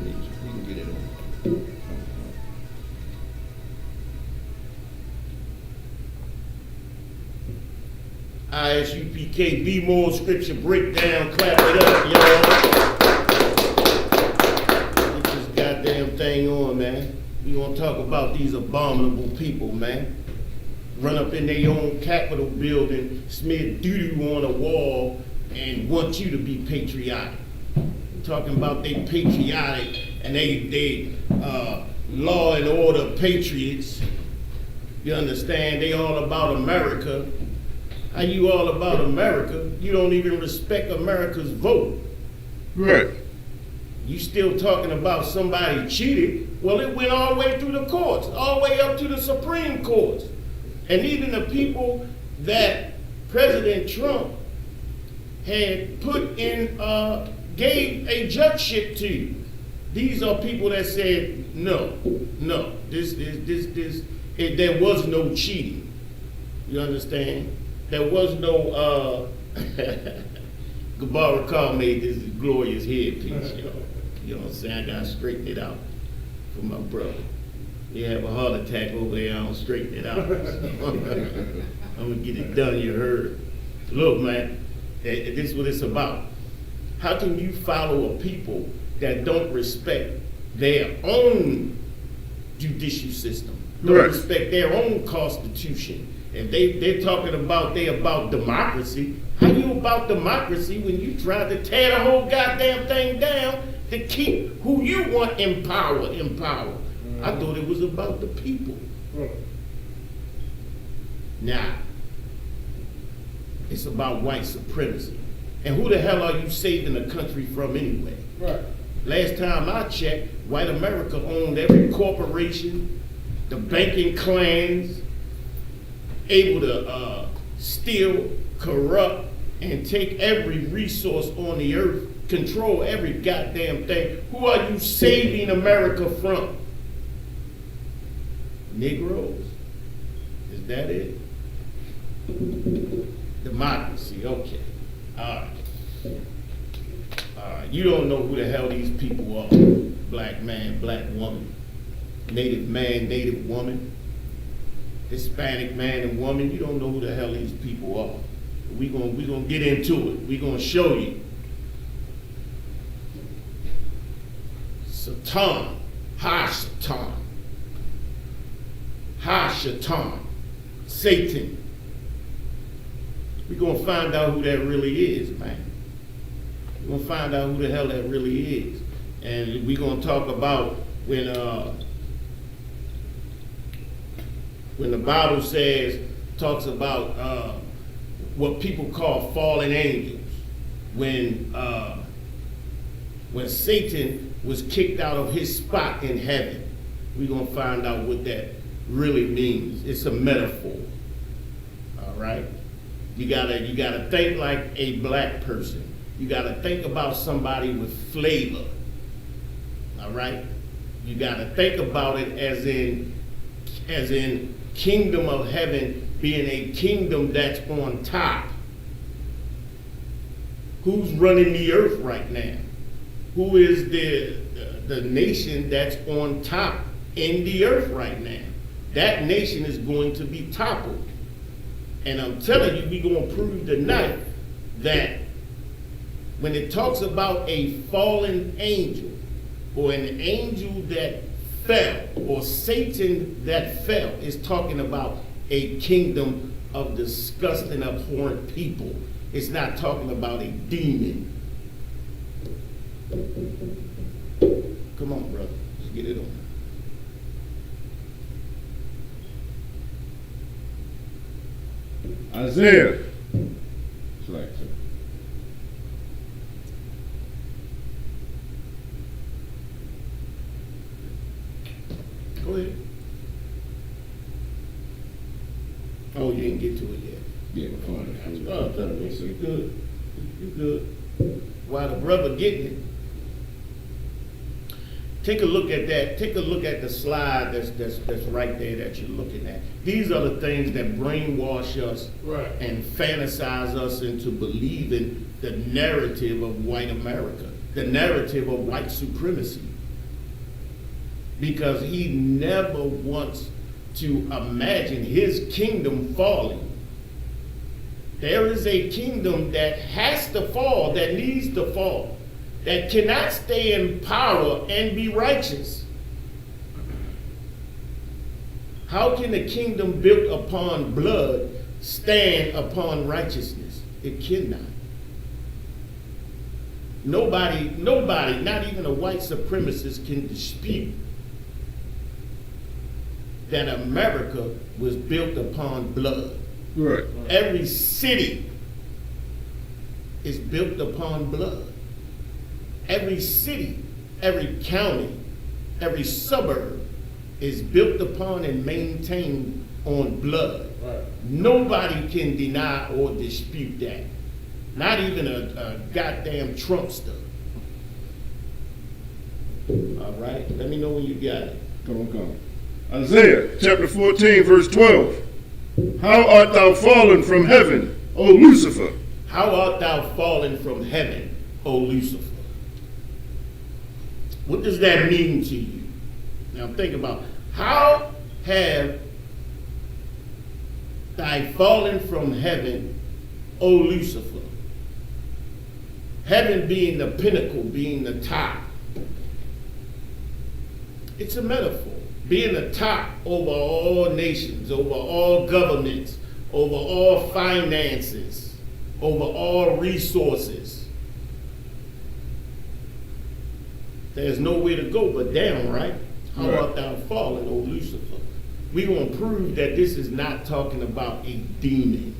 We can get it on. Isupkbmore scripture breakdown. Clap it up, y'all. Get this goddamn thing on, man. We gonna talk about these abominable people, man. Run up in their own Capitol building, smear doo-doo on a wall, and want you to be patriotic. Talking about they patriotic and they law and order patriots. You understand? They all about America. How you all about America? You don't even respect America's vote. Right. You still talking about somebody cheated? Well, it went all the way through the courts, all the way up to the Supreme Court. And even the people that President Trump had put in, gave a judgeship to, these are people that said, no, there was no cheating. You understand? There was no, Gabar Khan made this glorious headpiece, y'all. You know what I'm saying? I gotta straighten it out for my brother. You have a heart attack over there, I don't straighten it out. I'm gonna get it done, you heard. Look, man, this is what it's about. How can you follow a people that don't respect their own judicial system, don't respect their own constitution? If they're talking about they about democracy, how you about democracy when you try to tear the whole goddamn thing down to keep who you want in power in power? I thought it was about the people. Nah, it's about white supremacy. And who the hell are you saving the country from anyway? Right. Last time I checked, white America owned every corporation, the banking clans, able to steal, corrupt, and take every resource on the earth, control every goddamn thing. Who are you saving America from? Negroes? Is that it? Democracy, okay. All right. You don't know who the hell these people are. Black man, black woman, native man, native woman, Hispanic man and woman. You don't know who the hell these people are. We gonna get into it. We gonna show you. Satan, Ha-Satan, Ha-Satan, Satan. We gonna find out who that really is, man. We're gonna find out who the hell that really is. And we're gonna talk about when the Bible talks about what people call fallen angels. When Satan was kicked out of his spot in heaven, we're gonna find out what that really means. It's a metaphor. All right? You gotta think like a black person. You gotta think about somebody with flavor. All right? You gotta think about it as in kingdom of heaven being a kingdom that's on top. Who's running the earth right now? Who is the nation that's on top in the earth right now? That nation is going to be toppled. And I'm telling you, we're going to prove tonight that when it talks about a fallen angel, or an angel that fell, or Satan that fell, is talking about a kingdom of disgusting, abhorrent people. It's not talking about a demon. Come on, brother. Let's get it on. Isaiah. Go ahead. Oh, you didn't get to it yet. Yeah, Oh, you good. You good. While the brother getting it, take a look at that. Take a look at the slide that's right there that you're looking at. These are the things that brainwash us and fantasize us into believing the narrative of white America, the narrative of white supremacy. because he never wants to imagine his kingdom falling. There is a kingdom that has to fall, that needs to fall, that cannot stay in power and be righteous. How can a kingdom built upon blood stand upon righteousness? It cannot. Nobody, not even a white supremacist, can dispute that America was built upon blood. Right. Every city is built upon blood. Every city, every county, every suburb is built upon and maintained on blood. Right. Nobody can deny or dispute that. Not even a goddamn Trumpster. All right, let me know when you got it. Come on. Isaiah chapter 14, verse 12. How art thou fallen from heaven, O Lucifer? How art thou fallen from heaven, O Lucifer? What does that mean to you? Now think about, how have thou fallen from heaven, O Lucifer? Heaven being the pinnacle, being the top. It's a metaphor. Being the top over all nations, over all governments, over all finances, over all resources. There's nowhere to go but down, right? How art thou fallen, O Lucifer? We're going to prove that this is not talking about a demon.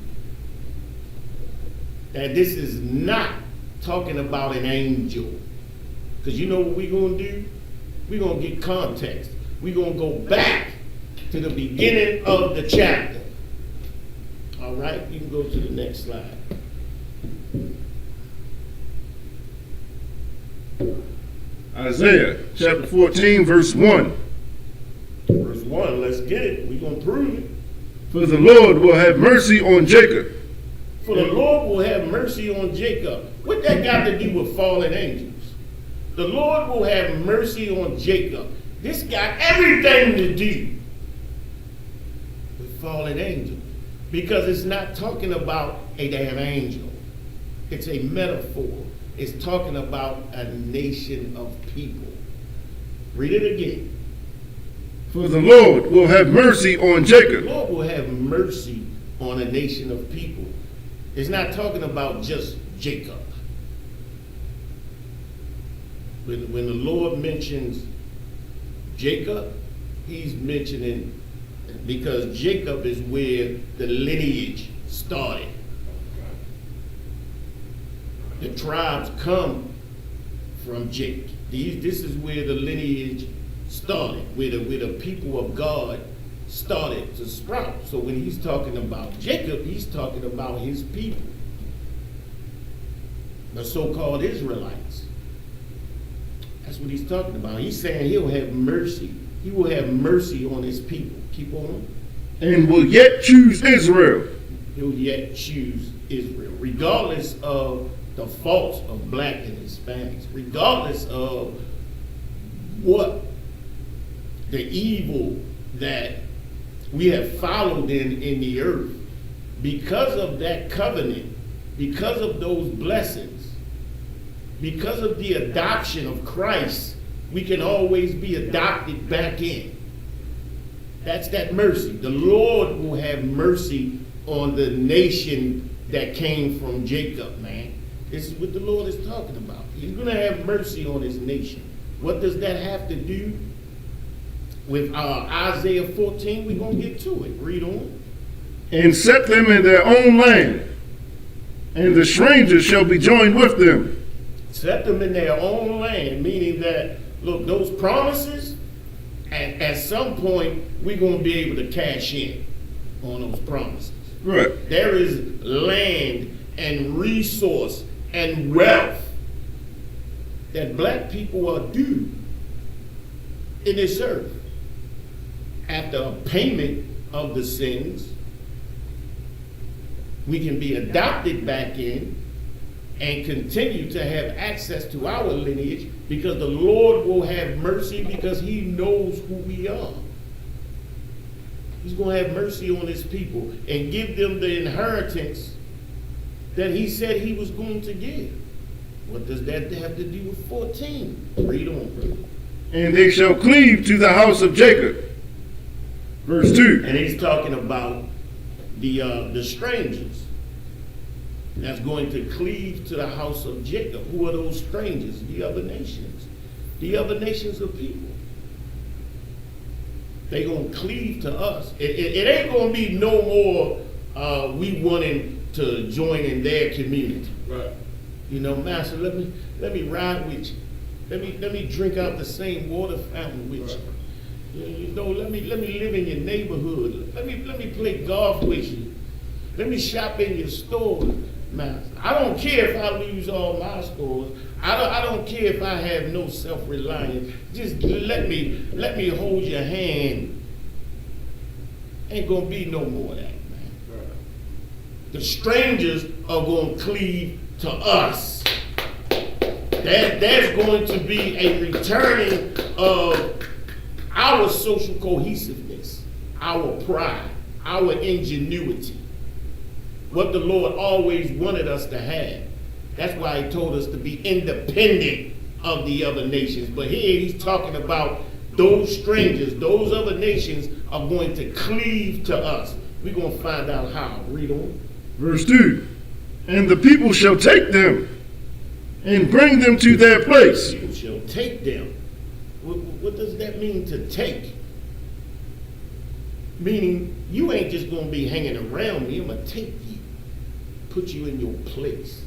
That this is not talking about an angel. Because you know what we're going to do? We're going to get context. We're going to go back to the beginning of the chapter. All right, you can go to the next slide. Isaiah chapter 14, verse 1. Verse 1, let's get it. We're going to prove it. For the Lord will have mercy on Jacob. For the Lord will have mercy on Jacob. What that got to do with fallen angels? The Lord will have mercy on Jacob. This got everything to do with fallen angels. Because it's not talking about a damn angel. It's a metaphor. It's talking about a nation of people. Read it again. For the Lord will have mercy on Jacob. The Lord will have mercy on a nation of people. It's not talking about just Jacob. When the Lord mentions Jacob, he's mentioning, because Jacob is where the lineage started. The tribes come from Jacob. This is where the lineage started, where the people of God started to sprout. So when he's talking about Jacob, he's talking about his people, the so-called Israelites. That's what he's talking about. He's saying he'll have mercy. He will have mercy on his people. Keep on. And will yet choose Israel. He'll yet choose Israel, regardless of the faults of black and Hispanics, regardless of what the evil that we have followed in the earth. Because of that covenant, because of those blessings, because of the adoption of Christ, we can always be adopted back in. That's that mercy. The Lord will have mercy on the nation that came from Jacob, man. This is what the Lord is talking about. He's going to have mercy on his nation. What does that have to do with Isaiah 14? We're going to get to it. Read on. And set them in their own land, and the strangers shall be joined with them. Set them in their own land, meaning that, look, those promises, at some point, we're going to be able to cash in on those promises. Right. There is land and resource and wealth that black people are due in this earth. After a payment of the sins, we can be adopted back in and continue to have access to our lineage Because the Lord will have mercy because he knows who we are. He's going to have mercy on his people and give them the inheritance that he said he was going to give. What does that have to do with 14? Read on, brother. And they shall cleave to the house of Jacob. Verse 2. And he's talking about the strangers that's going to cleave to the house of Jacob. Who are those strangers? The other nations. The other nations of people. They going to cleave to us. It ain't going to be no more we wanting to join in their community. Right. You know, Master, let me ride with you. Let me drink out the same water fountain with you. You know, let me live in your neighborhood. Let me play golf with you. Let me shop in your store, Master. I don't care if I lose all my stores. I don't care if I have no self-reliance. Just let me hold your hand. Ain't gonna be no more of that, man. Right. The strangers are gonna cleave to us. There's going to be a returning of our social cohesiveness, our pride, our ingenuity. What the Lord always wanted us to have. That's why he told us to be independent of the other nations. But here he's talking about those strangers, those other nations are going to cleave to us. We're going to find out how. Read on. Verse 2. And the people shall take them and bring them to their place. People shall take them. What does that mean to take? Meaning, you ain't just going to be hanging around me. I'm going to take you, put you in your place.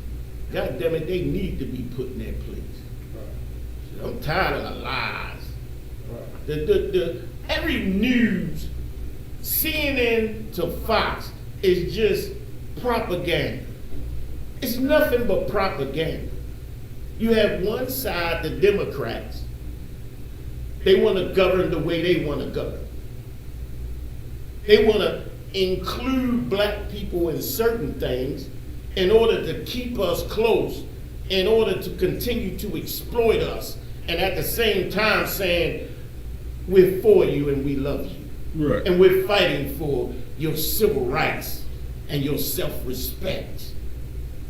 God damn it, they need to be put in their place. Right. I'm tired of the lies. Right. Every news, CNN to Fox, is just propaganda. It's nothing but propaganda. You have one side, the Democrats. They want to govern the way they want to govern. They want to include black people in certain things in order to keep us close, in order to continue to exploit us, and at the same time saying, we're for you and we love you. Right. And we're fighting for your civil rights and your self-respect.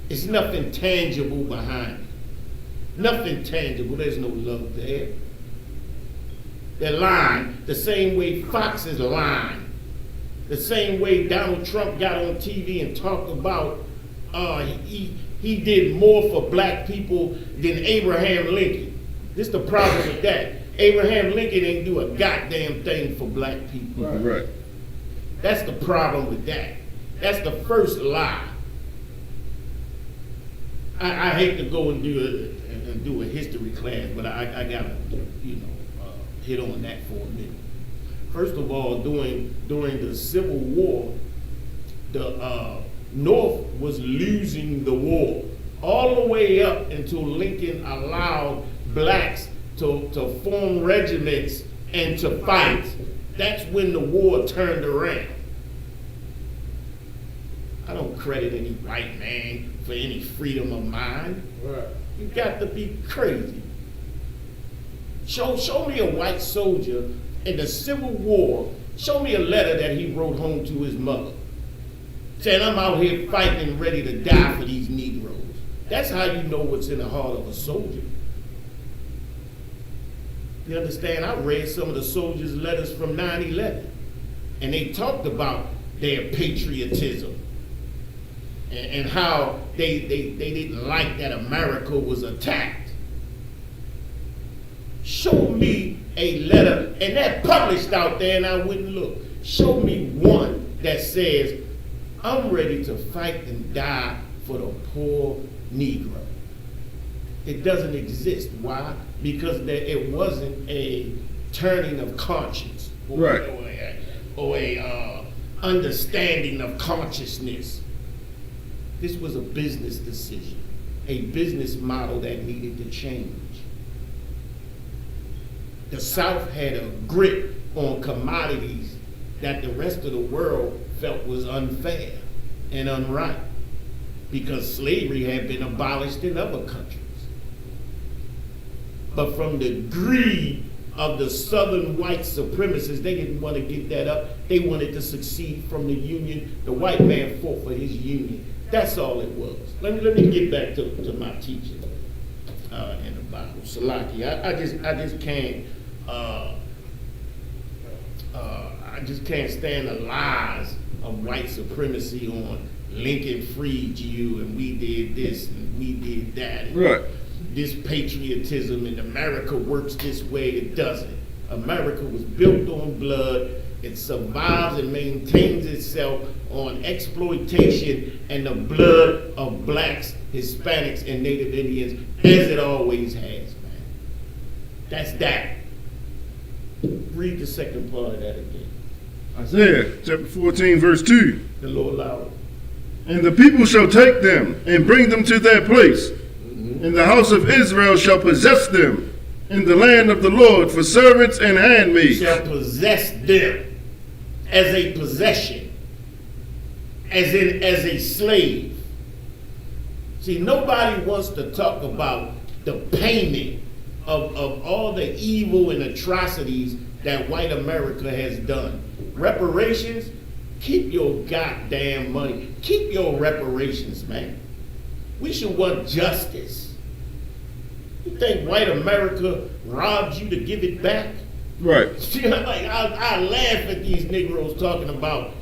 It's nothing tangible behind it. Nothing tangible. There's no love there. They're lying the same way Fox is lying. The same way Donald Trump got on TV and talked about he did more for black people than Abraham Lincoln. This is the problem with that. Abraham Lincoln ain't do a goddamn thing for black people. Right. That's the problem with that. That's the first lie. I hate to go and do a history class, but I gotta, hit on that for a minute. First of all, during the Civil War, the North was losing the war all the way up until Lincoln allowed blacks to form regiments and to fight. That's when the war turned around. I don't credit any white man for any freedom of mind. Right. You got to be crazy. Show me a white soldier in the Civil War. Show me a letter that he wrote home to his mother, saying, I'm out here fighting and ready to die for these Negroes. That's how you know what's in the heart of a soldier. You understand? I read some of the soldiers' letters from 9/11, and they talked about their patriotism and how they didn't like that America was attacked. Show me a letter, and that published out there, and I wouldn't look. Show me one that says, I'm ready to fight and die for the poor Negro. It doesn't exist. Why? Because it wasn't a turning of conscience or a understanding of consciousness. This was a business decision, a business model that needed to change. The South had a grip on commodities that the rest of the world felt was unfair and unright because slavery had been abolished in other countries. but from the greed of the southern white supremacists, they didn't want to give that up. They wanted to succeed from the Union. The white man fought for his Union. That's all it was. Let me get back to my teaching in the Bible. Salaki, I just can't stand the lies of white supremacy on Lincoln freed you and we did this and we did that. And Right. this patriotism and America works this way. It doesn't. America was built on blood. It survives and maintains itself on exploitation and the blood of blacks, Hispanics, and Native Indians, as it always has, man. That's that. Read the second part of that again. Isaiah chapter 14, verse 2. The Lord allowed. And the people shall take them and bring them to their place. And the house of Israel shall possess them in the land of the Lord for servants and handmaids. Shall possess them as a possession, as a slave. See, nobody wants to talk about the payment of all the evil and atrocities that white America has done. Reparations, keep your goddamn money. Keep your reparations, man. We should want justice. You think white America robbed you to give it back? Right. See, like, I laugh at these Negroes talking about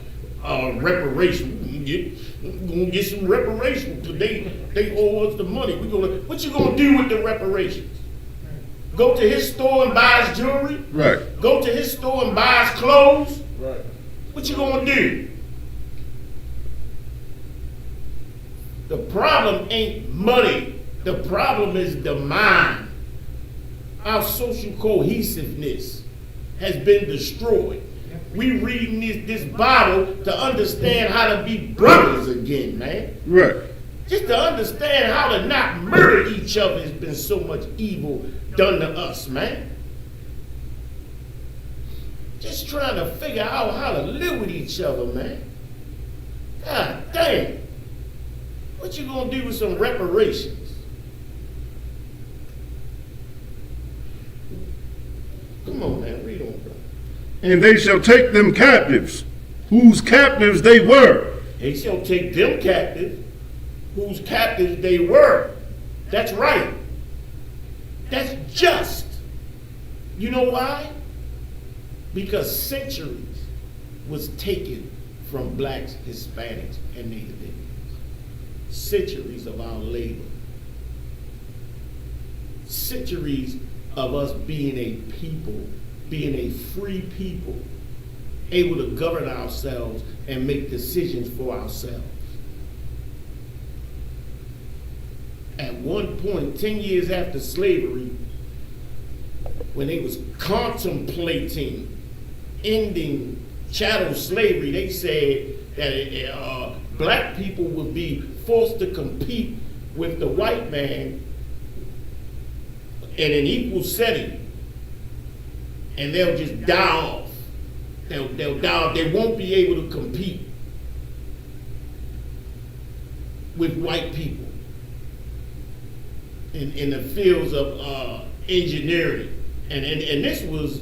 reparations. We're gonna get some reparations because they owe us the money. What you gonna do with the reparations? Go to his store and buy his jewelry? Right. Go to his store and buy his clothes? Right. What you gonna do? The problem ain't money. The problem is the mind. Our social cohesiveness has been destroyed. We reading this Bible to understand how to be brothers again, man. Right. Just to understand how to not murder each other has been so much evil done to us, man. Just trying to figure out how to live with each other, man. God damn. What you gonna do with some reparations? Come on, man, read on, bro. And they shall take them captives, whose captives they were. They shall take them captive, whose captives they were. That's right. That's just. You know why? Because centuries was taken from blacks, Hispanics, and Native Indians. Centuries of our labor. Centuries of us being a people, being a free people, able to govern ourselves and make decisions for ourselves. At one point, 10 years after slavery, when they was contemplating ending chattel slavery, they said that black people would be forced to compete with the white man in an equal setting, and they'll just die off. They'll die off. They won't be able to compete with white people in the fields of engineering. And this was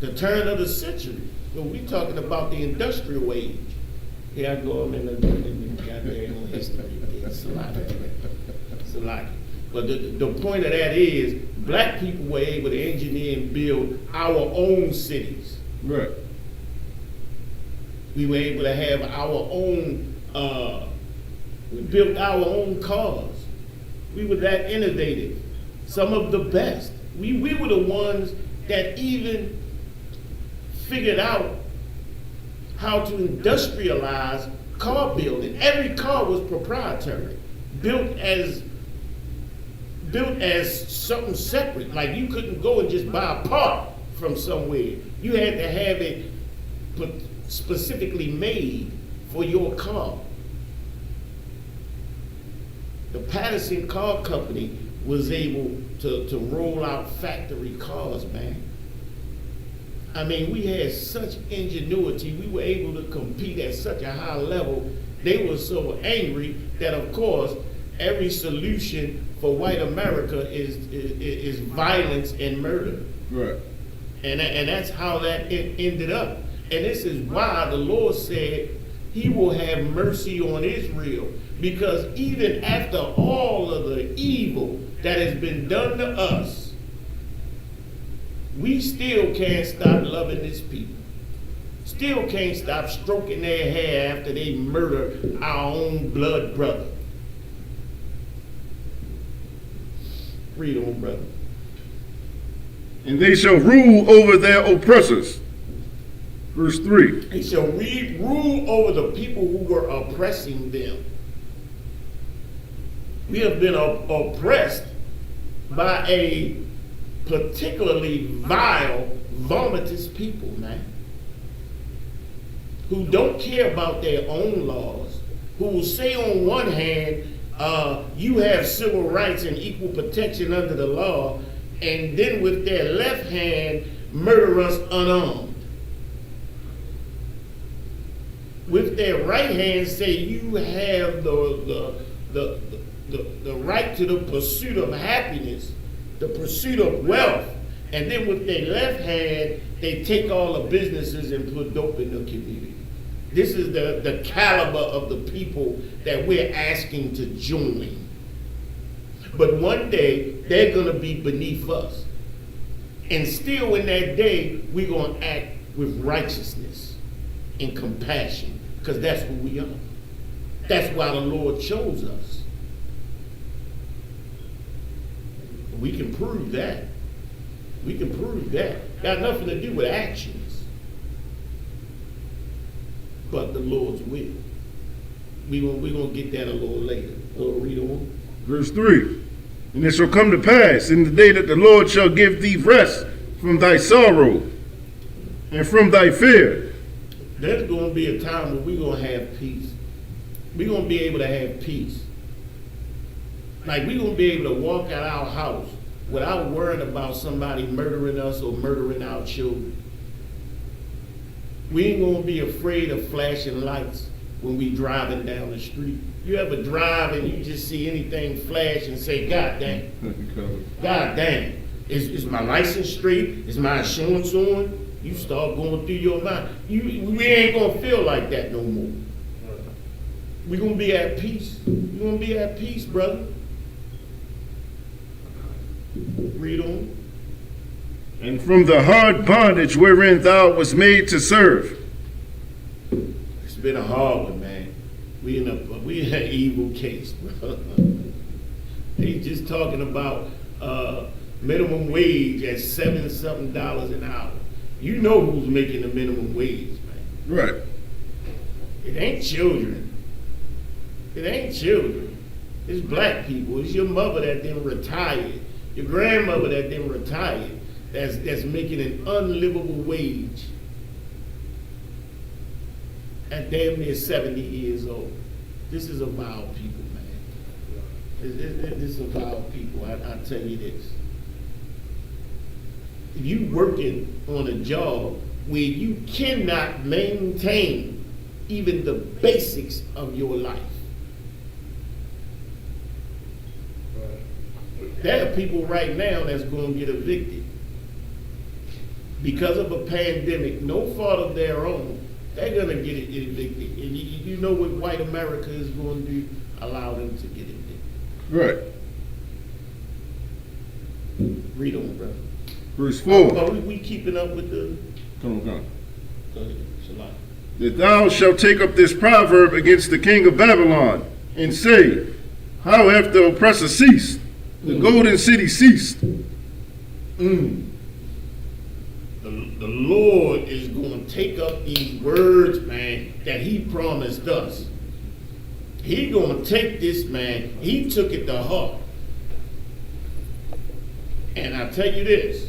the turn of the century. So we're talking about the industrial age. Here I go, I'm in the goddamn history. It's a lot. It's a lot. But the point of that is, black people were able to engineer and build our own cities. Right. We were able to have our own, we built our own cars. We were that innovative. Some of the best. We were the ones that even figured out how to industrialize car building. Every car was proprietary, built as something separate. Like you couldn't go and just buy a part from somewhere. You had to have it specifically made for your car. The Patterson Car Company was able to roll out factory cars, man. I mean, we had such ingenuity. We were able to compete at such a high level. They were so angry that, of course, every solution for white America is violence and murder. Right. And that's how that ended up. And this is why the Lord said he will have mercy on Israel. Because even after all of the evil that has been done to us, we still can't stop loving this people. Still can't stop stroking their hair after they murder our own blood brother. Read on, brother. And they shall rule over their oppressors. Verse 3. They shall rule over the people who were oppressing them. We have been oppressed by a particularly vile, vomitous people, man, who don't care about their own laws, who will say on one hand, you have civil rights and equal protection under the law, and then with their left hand murder us unarmed. With their right hand say you have the right to the pursuit of happiness, the pursuit of wealth, and then with their left hand they take all the businesses and put dope in the community. This is the caliber of the people that we're asking to join. But one day they're going to be beneath us. And still in that day, we're going to act with righteousness and compassion, because that's who we are. That's why the Lord chose us. We can prove that. We can prove that. Got nothing to do with actions, but the Lord's will. We're going to get that a little later. Read on. Verse 3. And it shall come to pass in the day that the Lord shall give thee rest from thy sorrow and from thy fear. There's going to be a time where we're going to have peace. We're going to be able to have peace. Like we're going to be able to walk out our house without worrying about somebody murdering us or murdering our children. We ain't going to be afraid of flashing lights when we driving down the street. You ever drive and you just see anything flash and say, God dang. God dang. Is my license straight? Is my insurance on? You start going through your mind. We ain't going to feel like that no more. We're going to be at peace. We're going to be at peace, brother. Read on. And from the hard bondage wherein thou was made to serve. It's been a hard one, man. We in an evil case, bro. They just talking about minimum wage at $7-something an hour. You know who's making the minimum wage, man. Right. It ain't children. It ain't children. It's black people. It's your mother that then retired. Your grandmother that then retired. That's making an unlivable wage at damn near 70 years old. This is a vile people, man. This is a vile people. I tell you this. If you working on a job where you cannot maintain even the basics of your life, there are people right now that's going to get evicted because of a pandemic, no fault of their own. They're going to get evicted. And you know what white America is going to do? Allow them to get evicted. Right. Read on, brother. Verse 4. Oh, we keeping up with the... Come on. Go ahead. Shalom. That thou shalt take up this proverb against the king of Babylon, and say, how hath the oppressor ceased? The golden city ceased. The Lord is going to take up these words, man, that he promised us. He going to take this, man. He took it to heart. And I tell you this,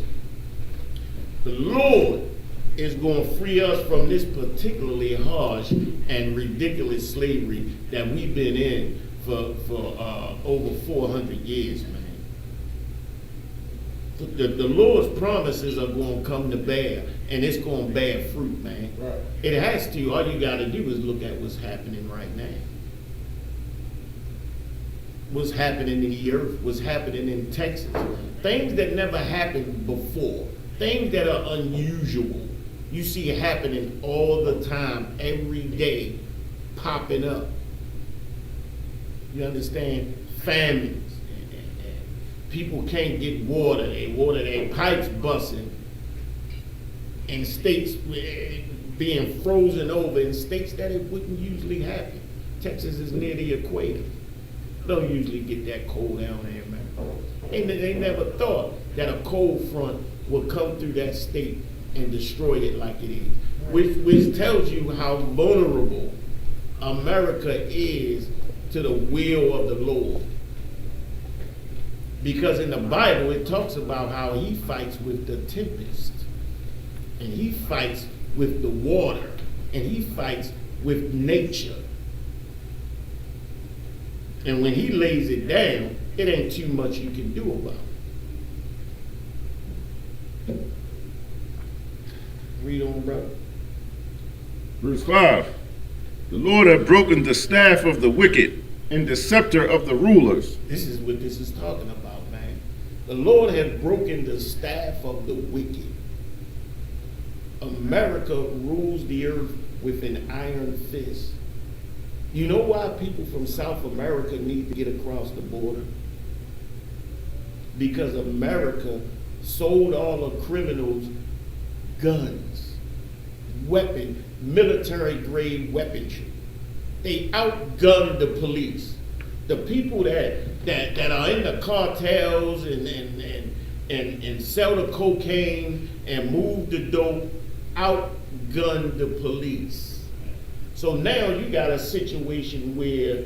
the Lord is going to free us from this particularly harsh and ridiculous slavery that we've been in for over 400 years, man. The Lord's promises are going to come to bear, and it's going to bear fruit, man. Right. It has to. All you got to do is look at what's happening right now. was happening in the earth, was happening in Texas. Things that never happened before, things that are unusual. You see it happening all the time, every day, popping up. You understand? Famines. People can't get water. Their pipes busting. In states being frozen over in states that it wouldn't usually happen. Texas is near the equator. Don't usually get that cold down there, man. They never thought that a cold front would come through that state and destroy it like it is. Which tells you how vulnerable America is to the will of the Lord. Because in the Bible it talks about how he fights with the tempest. And he fights with the water. And he fights with nature. And when he lays it down, it ain't too much you can do about it. Read on, brother. Verse 5. The Lord hath broken the staff of the wicked and the scepter of the rulers. This is what this is talking about, man. The Lord hath broken the staff of the wicked. America rules the earth with an iron fist. You know why people from South America need to get across the border? Because America sold all the criminals guns, weapons, military grade weaponry. They outgunned the police. The people that are in the cartels and sell the cocaine and move the dope outgunned the police. So now you got a situation where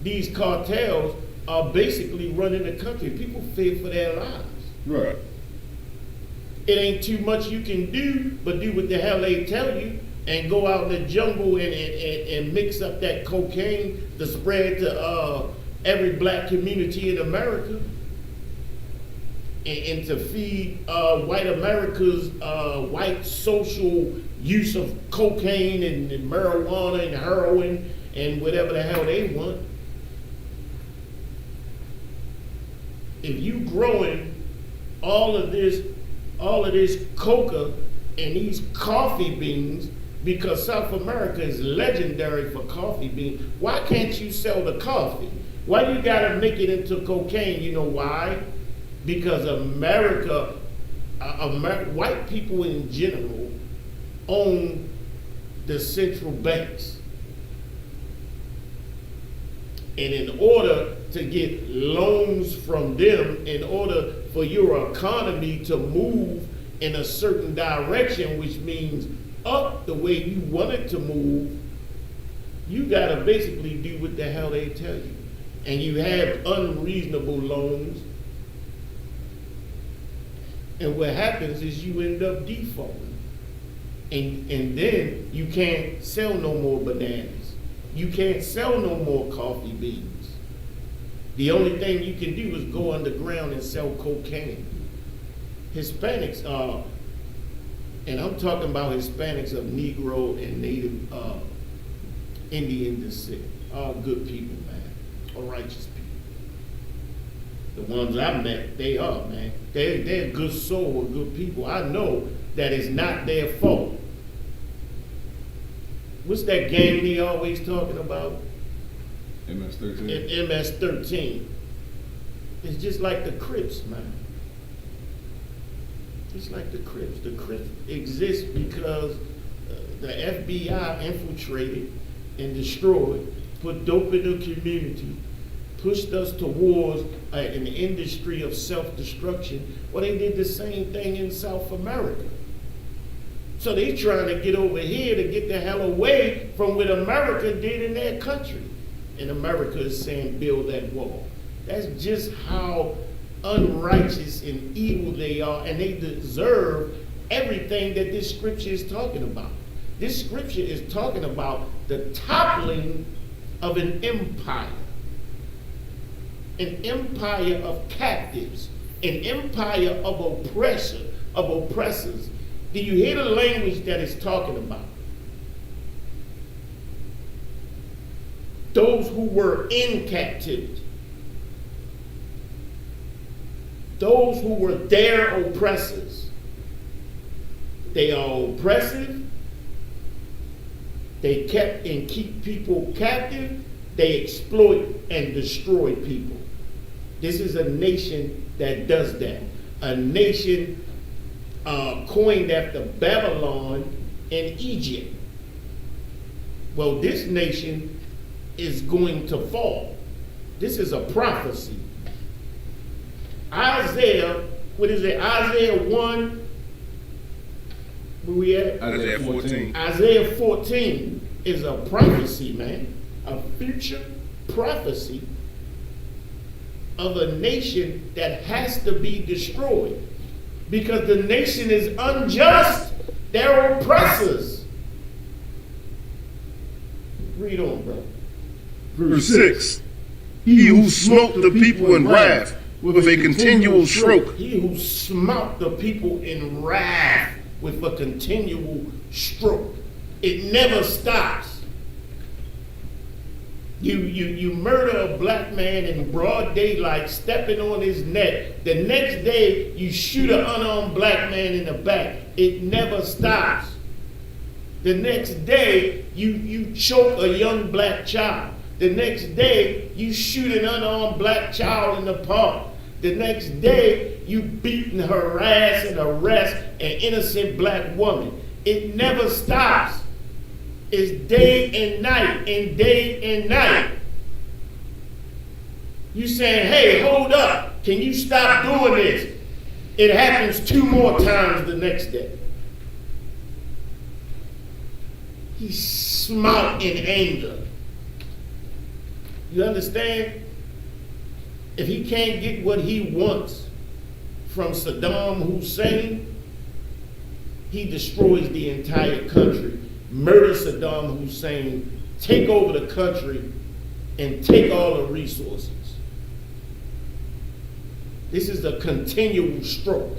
these cartels are basically running the country. People fear for their lives. Right. It ain't too much you can do but do what the hell they tell you and go out in the jungle and mix up that cocaine to spread to every black community in America and to feed white America's white social use of cocaine and marijuana and heroin and whatever the hell they want. If you growing all of this coca and these coffee beans, because South America is legendary for coffee beans, why can't you sell the coffee? Why you gotta make it into cocaine? You know why? Because America, white people in general, own the central banks. And in order to get loans from them, in order for your economy to move in a certain direction, which means up the way you want it to move, you gotta basically do what the hell they tell you. And you have unreasonable loans. And what happens is you end up defaulting. And then you can't sell no more bananas. You can't sell no more coffee beans. The only thing you can do is go underground and sell cocaine. Hispanics are, and I'm talking about Hispanics of Negro and Native Indian descent, are good people, man, are righteous people. The ones I met, they are, man. They're good soul and good people. I know that it's not their fault. What's that gang they always talking about? MS-13. MS-13. It's just like the Crips, man. Just like the Crips. The Crips exist because the FBI infiltrated and destroyed, put dope in the community, pushed us towards an industry of self-destruction. Well, they did the same thing in South America. So they trying to get over here to get the hell away from what America did in their country. And America is saying, build that wall. That's just how unrighteous and evil they are, and they deserve everything that this scripture is talking about. This scripture is talking about the toppling of an empire of captives, an empire of oppressors. Do you hear the language that it's talking about? those who were in captivity, those who were their oppressors. They are oppressive. They kept and keep people captive. They exploit and destroy people. This is a nation that does that. A nation coined after Babylon and Egypt. Well, this nation is going to fall. This is a prophecy. Isaiah, what is it? Isaiah 1, where we at? Isaiah 14. Isaiah 14 is a prophecy, man. A future prophecy of a nation that has to be destroyed. Because the nation is unjust. They're oppressors. Read on, bro. Verse 6. He who smote the people in wrath with a continual stroke. He who smote the people in wrath with a continual stroke. It never stops. You murder a black man in broad daylight, stepping on his neck. The next day, you shoot an unarmed black man in the back. It never stops. The next day, you choke a young black child. The next day, you shoot an unarmed black child in the park. The next day, you beat and harass and arrest an innocent black woman. It never stops. It's day and night and day and night. You saying, hey, hold up. Can you stop doing this? It happens 2 more times the next day. He smote in anger. You understand? If he can't get what he wants from Saddam Hussein, he destroys the entire country. Murder Saddam Hussein, take over the country, and take all the resources. This is a continual stroke.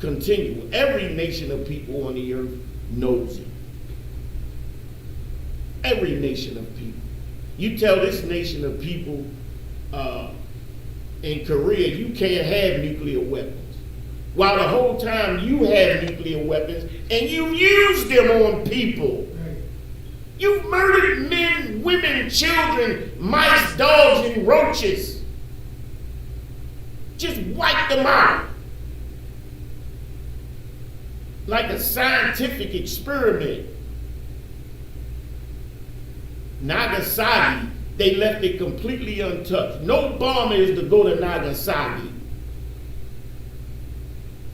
Continual. Every nation of people on the earth knows it. Every nation of people. You tell this nation of people in Korea, you can't have nuclear weapons. While the whole time you have nuclear weapons and you use them on people. You've murdered men, women, children, mice, dogs, and roaches. Just wipe them out. Like a scientific experiment. Nagasaki, they left it completely untouched. No bomber is to go to Nagasaki.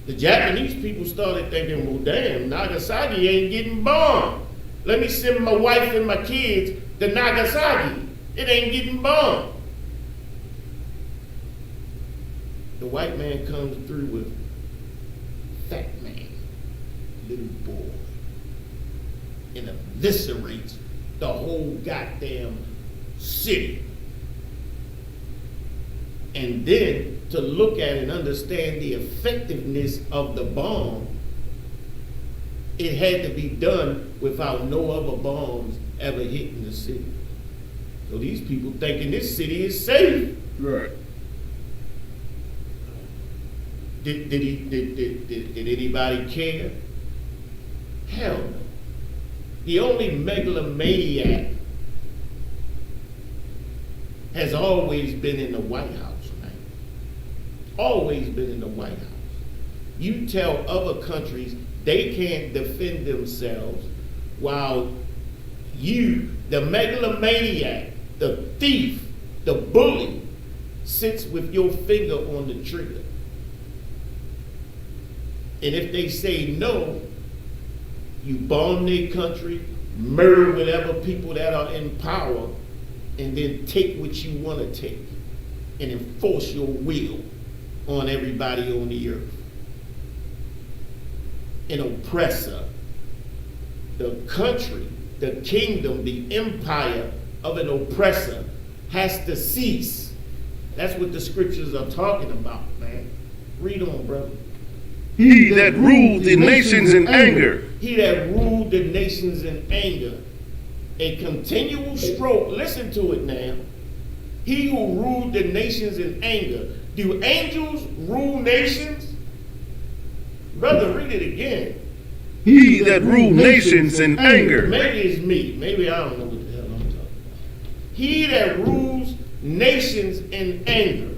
The Japanese people started thinking, well, damn, Nagasaki ain't getting bombed. Let me send my wife and my kids to Nagasaki. It ain't getting bombed. The white man comes through with fat man, little boy, and eviscerates the whole goddamn city. And then to look at and understand the effectiveness of the bomb, it had to be done without no other bombs ever hitting the city. So these people thinking this city is safe. Right. Did anybody care? Hell no. The only megalomaniac has always been in the White House, man. Always been in the White House. You tell other countries they can't defend themselves while you, the megalomaniac, the thief, the bully, sits with your finger on the trigger. And if they say no, you bomb their country, murder whatever people that are in power, and then take what you want to take and enforce your will on everybody on the earth. An oppressor. The country, the kingdom, the empire of an oppressor has to cease. That's what the scriptures are talking about, man. Read on, brother. He that ruled the nations in anger. He that ruled the nations in anger. a continual stroke. Listen to it now. He who ruled the nations in anger. Do angels rule nations? Brother, read it again. He that ruled nations in anger. Maybe it's me. Maybe I don't know what the hell I'm talking about. He that rules nations in anger.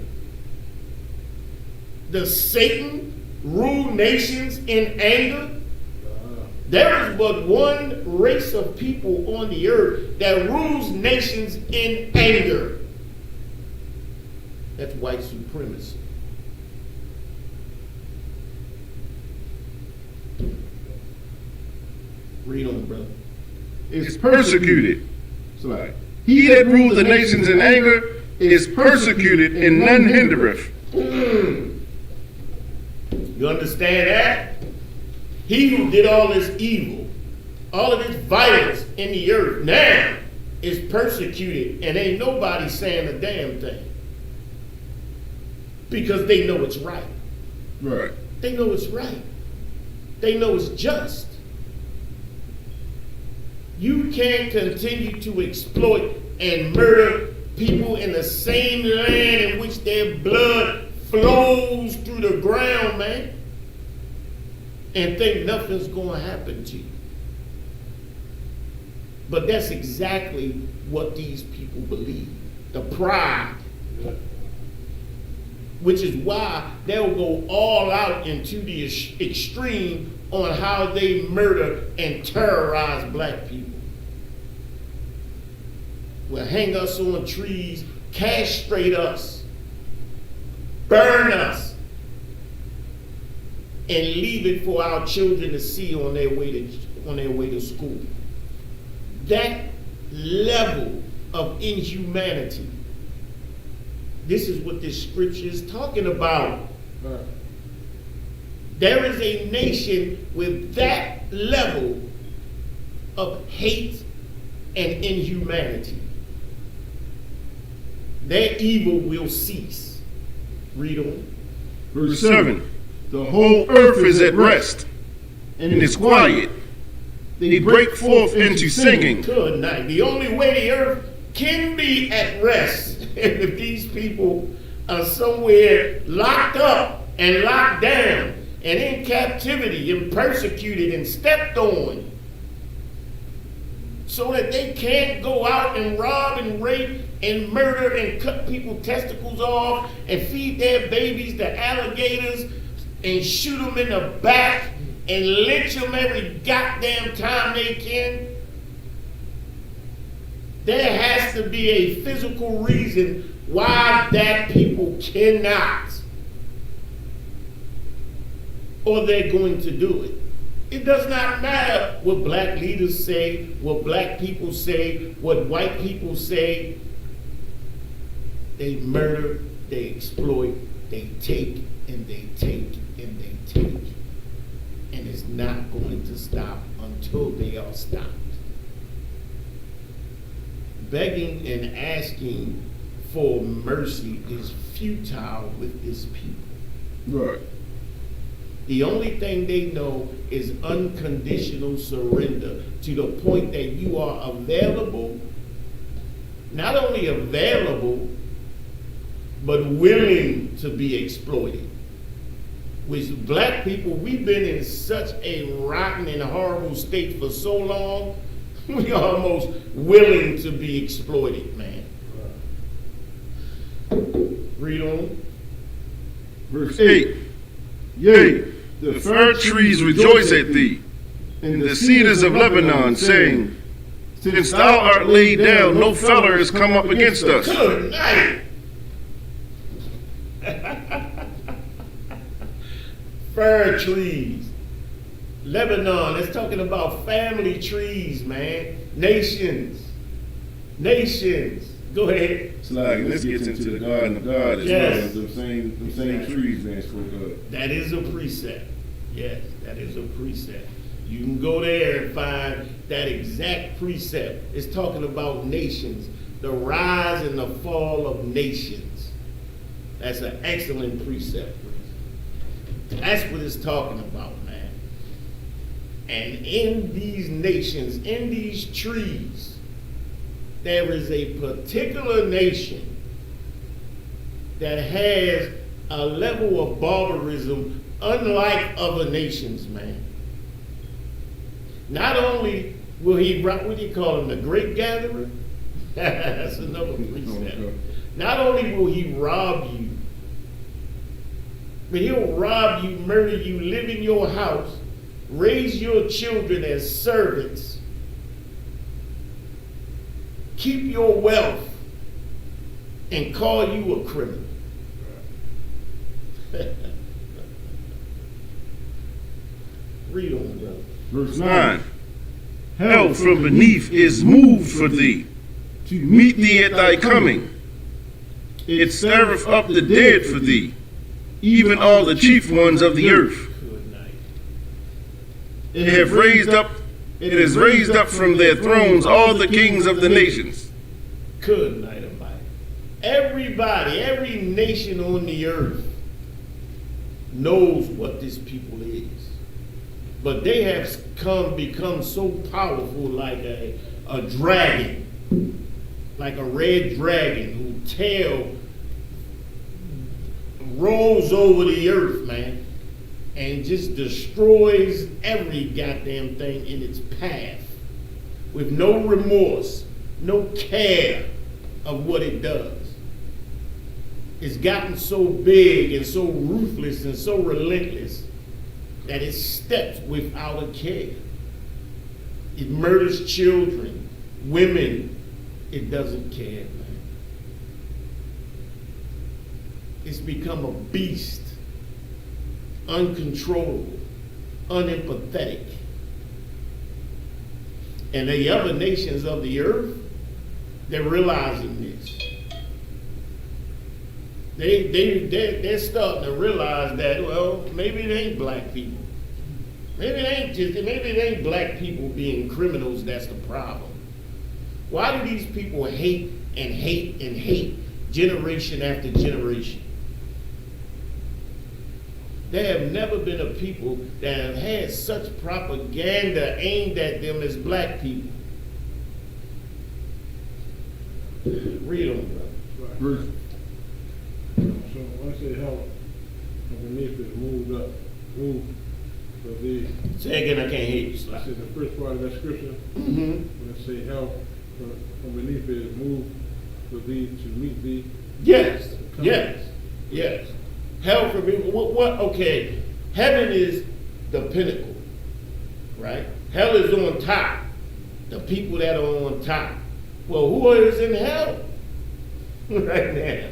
Does Satan rule nations in anger? There is but one race of people on the earth that rules nations in anger. That's white supremacy. Read on, brother. Is persecuted. Sorry. He that ruled the nations in anger is persecuted, and none hindereth. You understand that? He who did all this evil, all of this violence in the earth, now is persecuted, and ain't nobody saying a damn thing. Because they know it's right. Right. They know it's right. They know it's just. You can't continue to exploit and murder people in the same land in which their blood flows through the ground, man, and think nothing's going to happen to you. But that's exactly what these people believe. The pride. Which is why they'll go all out into the extreme on how they murder and terrorize black people. Will hang us on trees, castrate us, burn us, and leave it for our children to see on their way to school. That level of inhumanity. This is what this scripture is talking about. There is a nation with that level of hate and inhumanity. Their evil will cease. Read on. Verse 7. The whole earth is at rest, and is quiet. They break forth into singing. Good night. The only way the earth can be at rest is if these people are somewhere locked up and locked down and in captivity and persecuted and stepped on, so that they can't go out and rob and rape and murder and cut people's testicles off and feed their babies to alligators and shoot them in the back and lynch them every goddamn time they can. There has to be a physical reason why that people cannot, or they're going to do it. It does not matter what black leaders say, what black people say, what white people say. They murder, they exploit, they take, and they take, and they take. And it's not going to stop until they are stopped. Begging and asking for mercy is futile with this people. Right. The only thing they know is unconditional surrender, to the point that you are available, not only available, but willing to be exploited. With black people, we've been in such a rotten and horrible state for so long, we are almost willing to be exploited, man. Read on. Verse 8. Yea, the fir trees rejoice at thee, and the cedars of Lebanon, saying, Since thou art laid down, no feller has come up against us. Good night. Fir trees. Lebanon, it's talking about family trees, man. Nations. Nations. Go ahead. Slide, this gets into the garden of God as Yes. well. Them same trees, man, spoke of. That is a precept. Yes, that is a precept. You can go there and find that exact precept. It's talking about nations, the rise and the fall of nations. That's an excellent precept. That's what it's talking about, man. And in these nations, in these trees, there is a particular nation that has a level of barbarism unlike other nations, man. Not only will he, what do you call him, the great gatherer? That's another precept. Okay. Not only will he rob you, but he'll rob you, murder you, live in your house, raise your children as servants, keep your wealth, and call you a criminal. Read on, brother. Verse 9. Hell from beneath is moved for thee, to meet thee at thy coming. It stirreth up the dead for thee, even all the chief ones of the earth. Good night. It has raised up from their thrones all the kings of the nations. Good night, everybody. Everybody, every nation on the earth knows what this people is. But they have become so powerful like a dragon, like a red dragon whose tail rolls over the earth, man, and just destroys every goddamn thing in its path with no remorse, no care of what it does. It's gotten so big and so ruthless and so relentless that it steps without a care. It murders children, women. It doesn't care, man. It's become a beast, uncontrollable, unempathetic. And the other nations of the earth, they're realizing this. They're starting to realize that, well, maybe it ain't black people. Maybe it ain't black people being criminals that's the problem. Why do these people hate and hate and hate generation after generation? There have never been a people that have had such propaganda aimed at them as black people. Read on, brother. Verse So when I say hell from beneath is moved for thee. Say again, I can't hear you, I Sly. said the first part of that scripture, Mm-hmm. when I say hell from beneath is moved for thee to meet thee. Yes, yes. Hell for me, what, okay, heaven is the pinnacle, right? Hell is on top, the people that are on top. Well, who is in hell right now?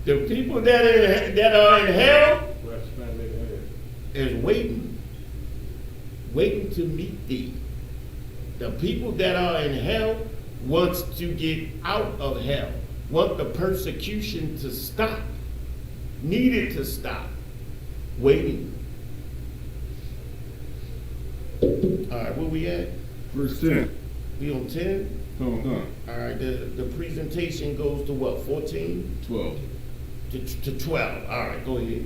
The people that are in hell West family head. is waiting to meet thee. The people that are in hell wants to get out of hell, want the persecution to stop, need it to stop, waiting. All right, where we at? verse 10. We on 10? Done. All right, the presentation goes to what, 14? 12. To 12. All right, go ahead.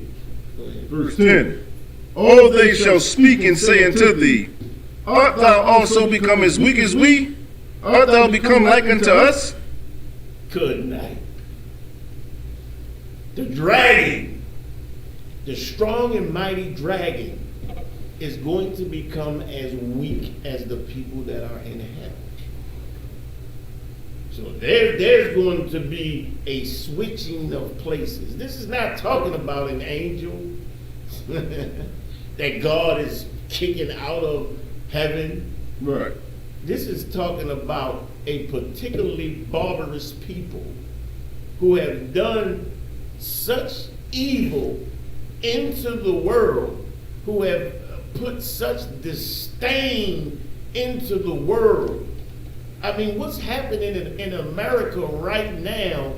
Verse 10. All they shall speak and say unto thee, art thou also become as weak as we? Art thou become like unto us? Good night. The dragon, the strong and mighty dragon, is going to become as weak as the people that are in hell. So there's going to be a switching of places. This is not talking about an angel that God is kicking out of heaven. Right. This is talking about a particularly barbarous people who have done such evil into the world, who have put such disdain into the world. I mean, what's happening in America right now,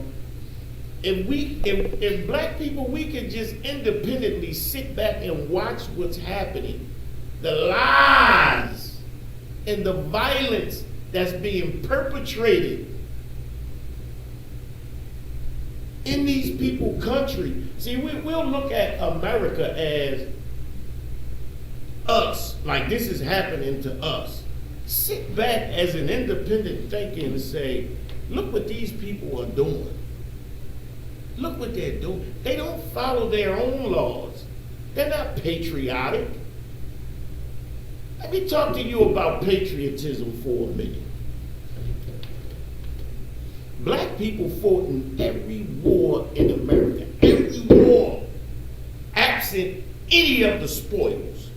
if black people, we could just independently sit back and watch what's happening, the lies and the violence that's being perpetrated in these people's country. See, we'll look at America as us, like this is happening to us. sit back as an independent thinker and say, look what these people are doing. Look what they're doing. They don't follow their own laws. They're not patriotic. Let me talk to you about patriotism for a minute. Black people fought in every war in America, every war, absent any of the spoils.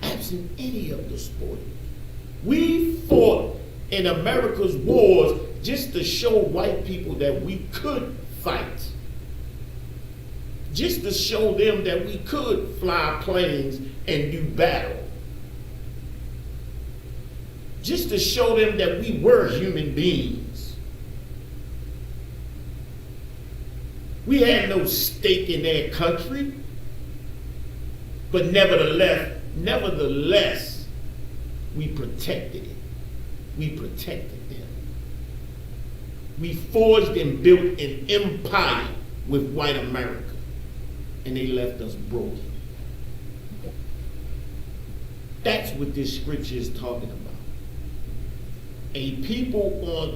Absent any of the spoils. We fought in America's wars just to show white people that we could fight. Just to show them that we could fly planes and do battle. Just to show them that we were human beings. We had no stake in their country, but nevertheless, we protected it. We protected them. We forged and built an empire with white America, and they left us broken. That's what this scripture is talking about. A people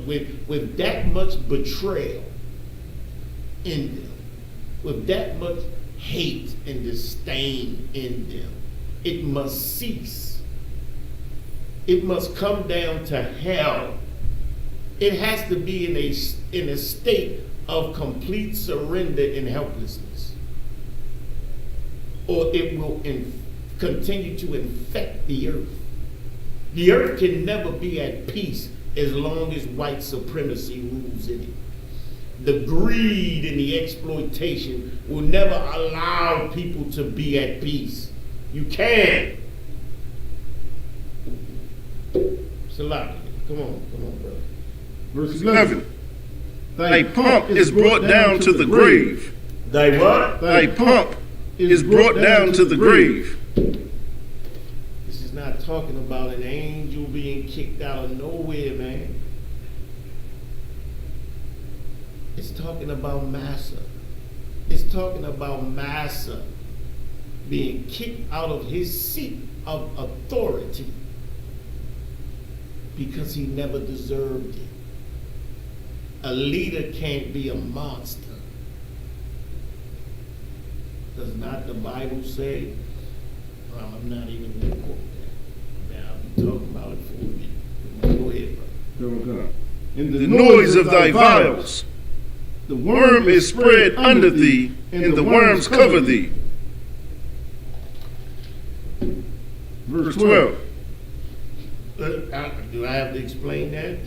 with that much betrayal in them, with that much hate and disdain in them, it must cease. It must come down to hell. It has to be in a state of complete surrender and helplessness, or it will continue to infect the earth. The earth can never be at peace as long as white supremacy rules in it. The greed and the exploitation will never allow people to be at peace. You can't. Salaki, come on, brother. Verse 11. Thy pomp is brought down to the grave. Thy what? Thy pomp is brought down to the grave. This is not talking about an angel being kicked out of nowhere, man. It's talking about Massa. It's talking about Massa being kicked out of his seat of authority because he never deserved it. A leader can't be a monster. Does not the Bible say? Well, I'm not even going to quote that. Now, I'll be talking about it for a minute. Go ahead, brother. In the noise of thy vials, the worm is spread under thee, and the worms cover thee. Verse 12. Do I have to explain that?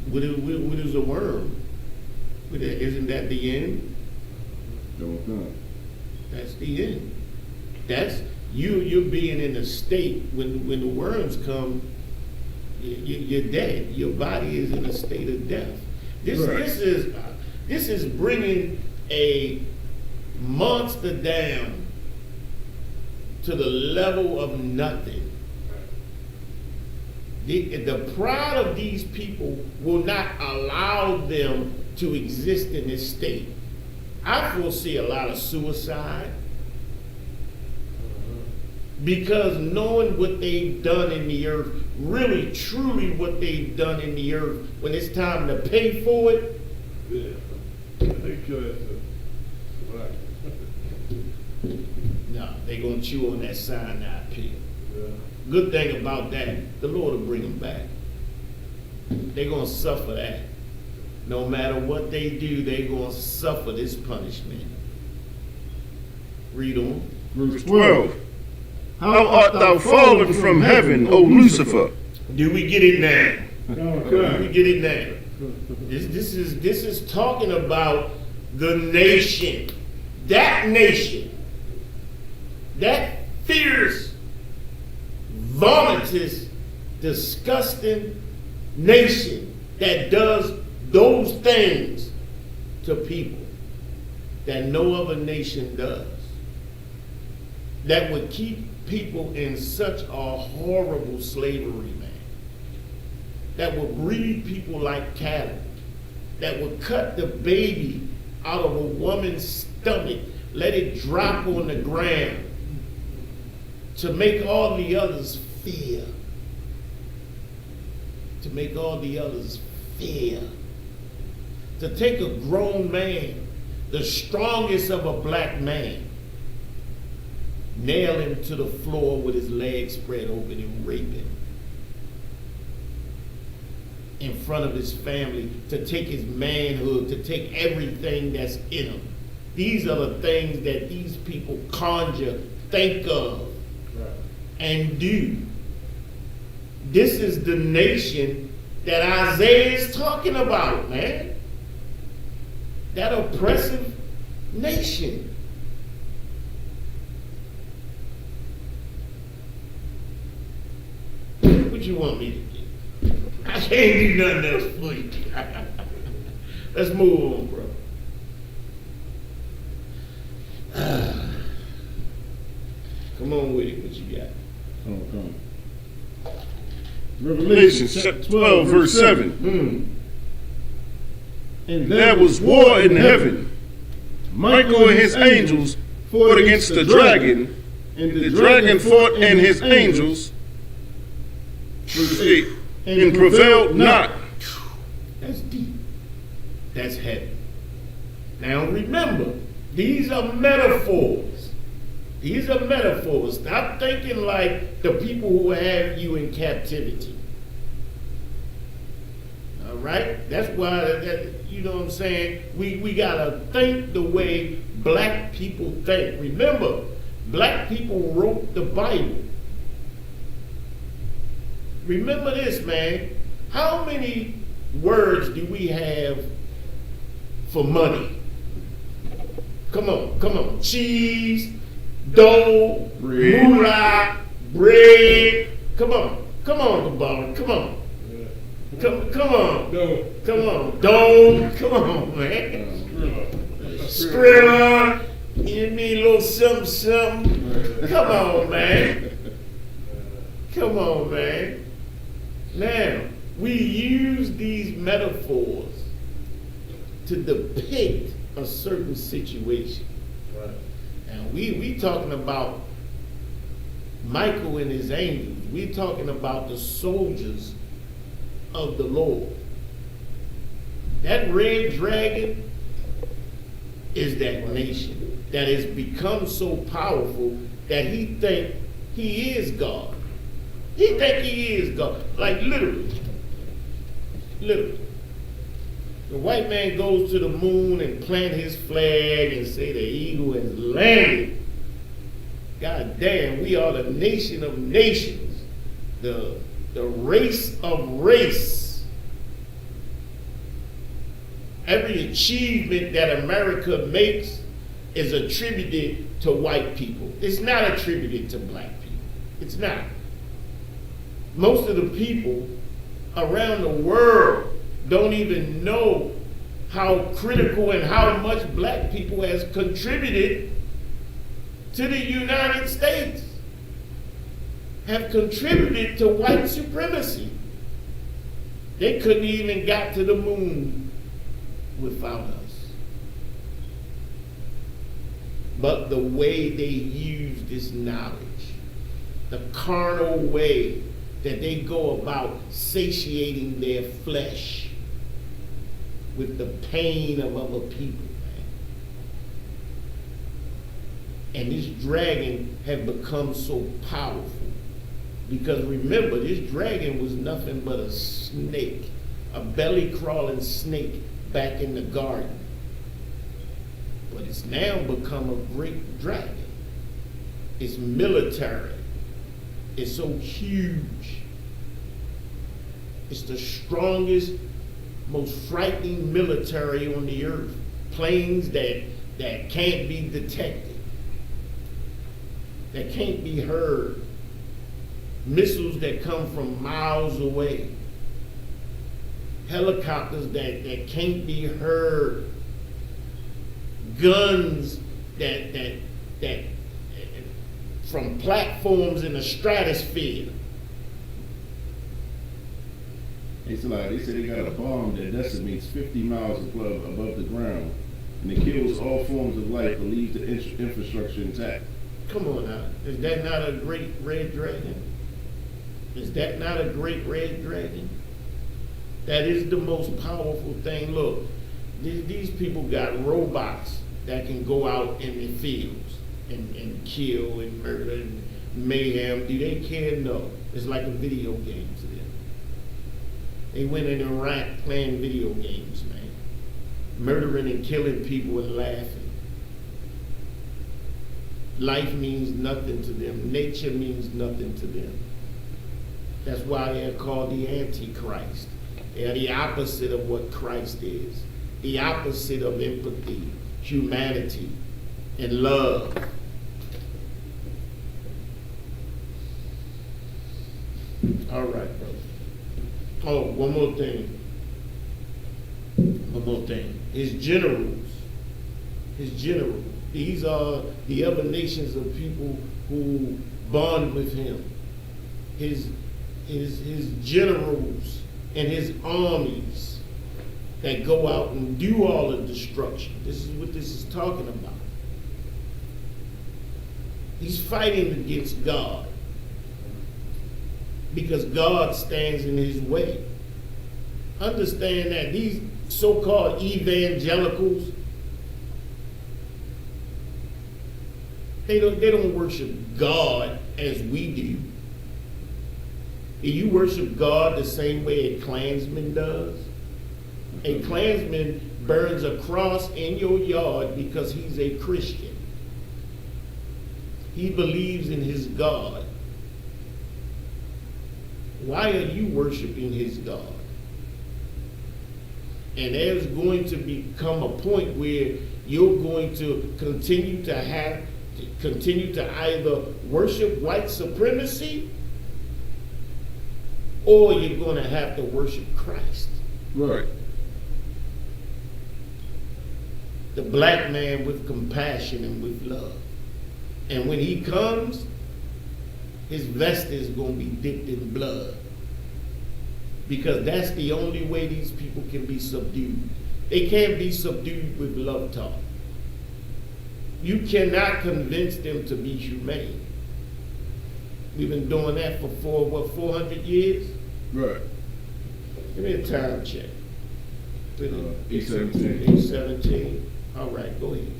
What is a worm? Isn't that the end? That's the end. That's you're being in a state when the worms come, you're dead. Your body is in a state of death. This is bringing a monster down to the level of nothing. The pride of these people will not allow them to exist in this state. I foresee a lot of suicide because knowing what they've done in the earth, really truly what they've done in the earth, when it's time to pay for it, no, they're going to chew on that cyanide pill. Good thing about that, the Lord will bring them back. They're going to suffer that. No matter what they do, they're going to suffer this punishment. Read on. Verse 12. How art thou fallen from heaven, O Lucifer? Do we get it now? Do we get it now? This is talking about the nation. That nation. That fierce, vomitous, disgusting nation that does those things to people that no other nation does. That would keep people in such a horrible slavery, man. That would breed people like cattle. That would cut the baby out of a woman's stomach, let it drop on the ground to make all the others fear. to make all the others fear. To take a grown man, the strongest of a black man, nail him to the floor with his legs spread open and rape him in front of his family, to take his manhood, to take everything that's in him. These are the things that these people conjure, think of, and do. This is the nation that Isaiah is talking about, man. That oppressive nation. What you want me to do? I can't do nothing else for you. Let's move on, bro. Come on with it, what you got? Come. Revelation chapter 12, verse 7. And There was war in heaven. Michael and his angels fought against the dragon, and the dragon fought and his angels, verse 8, and prevailed not. That's deep. That's heavy. Now remember, these are metaphors. These are metaphors. Stop thinking like the people who have you in captivity. All right? That's why, you know what I'm saying? We got to think the way black people think. Remember, black people wrote the Bible. Remember this, man. How many words do we have for money? Come on. Cheese, dough, moolah, bread. Come on, Kabbalah. Come on. Dough. Come on, man. Skrilla. You need a little something. Come on, man. Now, we use these metaphors to depict a certain situation. Right. And we talking about Michael and his angels. We talking about the soldiers of the Lord. That red dragon is that nation that has become so powerful that he think he is God. He think he is God. Like literally. The white man goes to the moon and plant his flag and say the eagle has landed. God damn, we are the nation of nations. The race of race. Every achievement that America makes is attributed to white people. It's not attributed to black people. It's not. Most of the people around the world don't even know how critical and how much black people has contributed to the United States, have contributed to white supremacy. They couldn't even got to the moon without us. But the way they use this knowledge, the carnal way that they go about satiating their flesh with the pain of other people, man. And this dragon had become so powerful because remember, this dragon was nothing but a snake, a belly-crawling snake back in the garden. But it's now become a great dragon. It's military. It's so huge. It's the strongest, most frightening military on the earth. Planes that can't be detected, that can't be heard. Missiles that come from miles away. Helicopters that can't be heard. Guns that from platforms in the stratosphere. They said they got a bomb that decimates 50 miles above the ground, and it kills all forms of life but leaves the infrastructure intact. Come on now. Is that not a great red dragon? Is that not a great red dragon? That is the most powerful thing. Look, these people got robots that can go out in the fields and kill and murder and mayhem. Do they care? No. It's like a video game to them. They went in Iraq playing video games, man. Murdering and killing people and laughing. Life means nothing to them. Nature means nothing to them. That's why they're called the Antichrist. They're the opposite of what Christ is. The opposite of empathy, humanity, and love. All right, brother. Oh, one more thing. One more thing. His generals. These are the other nations of people who bond with him. His generals and his armies that go out and do all the destruction. This is what this is talking about. He's fighting against God because God stands in his way. Understand that these so-called evangelicals, they don't worship God as we do. Do you worship God the same way a Klansman does? A Klansman burns a cross in your yard because he's a Christian. He believes in his God. Why are you worshiping his God? And there's going to become a point where you're going to continue to either worship white supremacy or you're going to have to worship Christ. Right. The black man with compassion and with love. And when he comes, his vest is going to be dipped in blood. Because that's the only way these people can be subdued. They can't be subdued with love talk. You cannot convince them to be humane. We've been doing that for 400 years? Right. Give me a time check. 8:17. 8:17. All right, go ahead.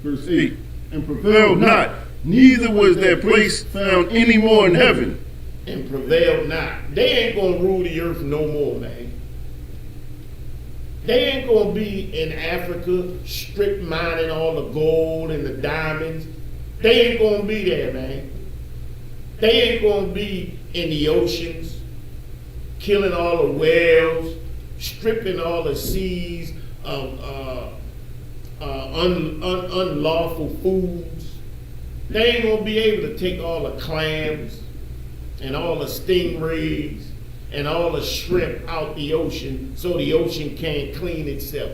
Verse 8. And prevailed not, neither was their place found any more in heaven. And prevailed not. They ain't gonna rule the earth no more, man. They ain't gonna be in Africa strip mining all the gold and the diamonds. They ain't gonna be there, man. They ain't gonna be in the oceans, killing all the whales, stripping all the seas of unlawful foods. They ain't gonna be able to take all the clams and all the stingrays and all the shrimp out the ocean so the ocean can't clean itself.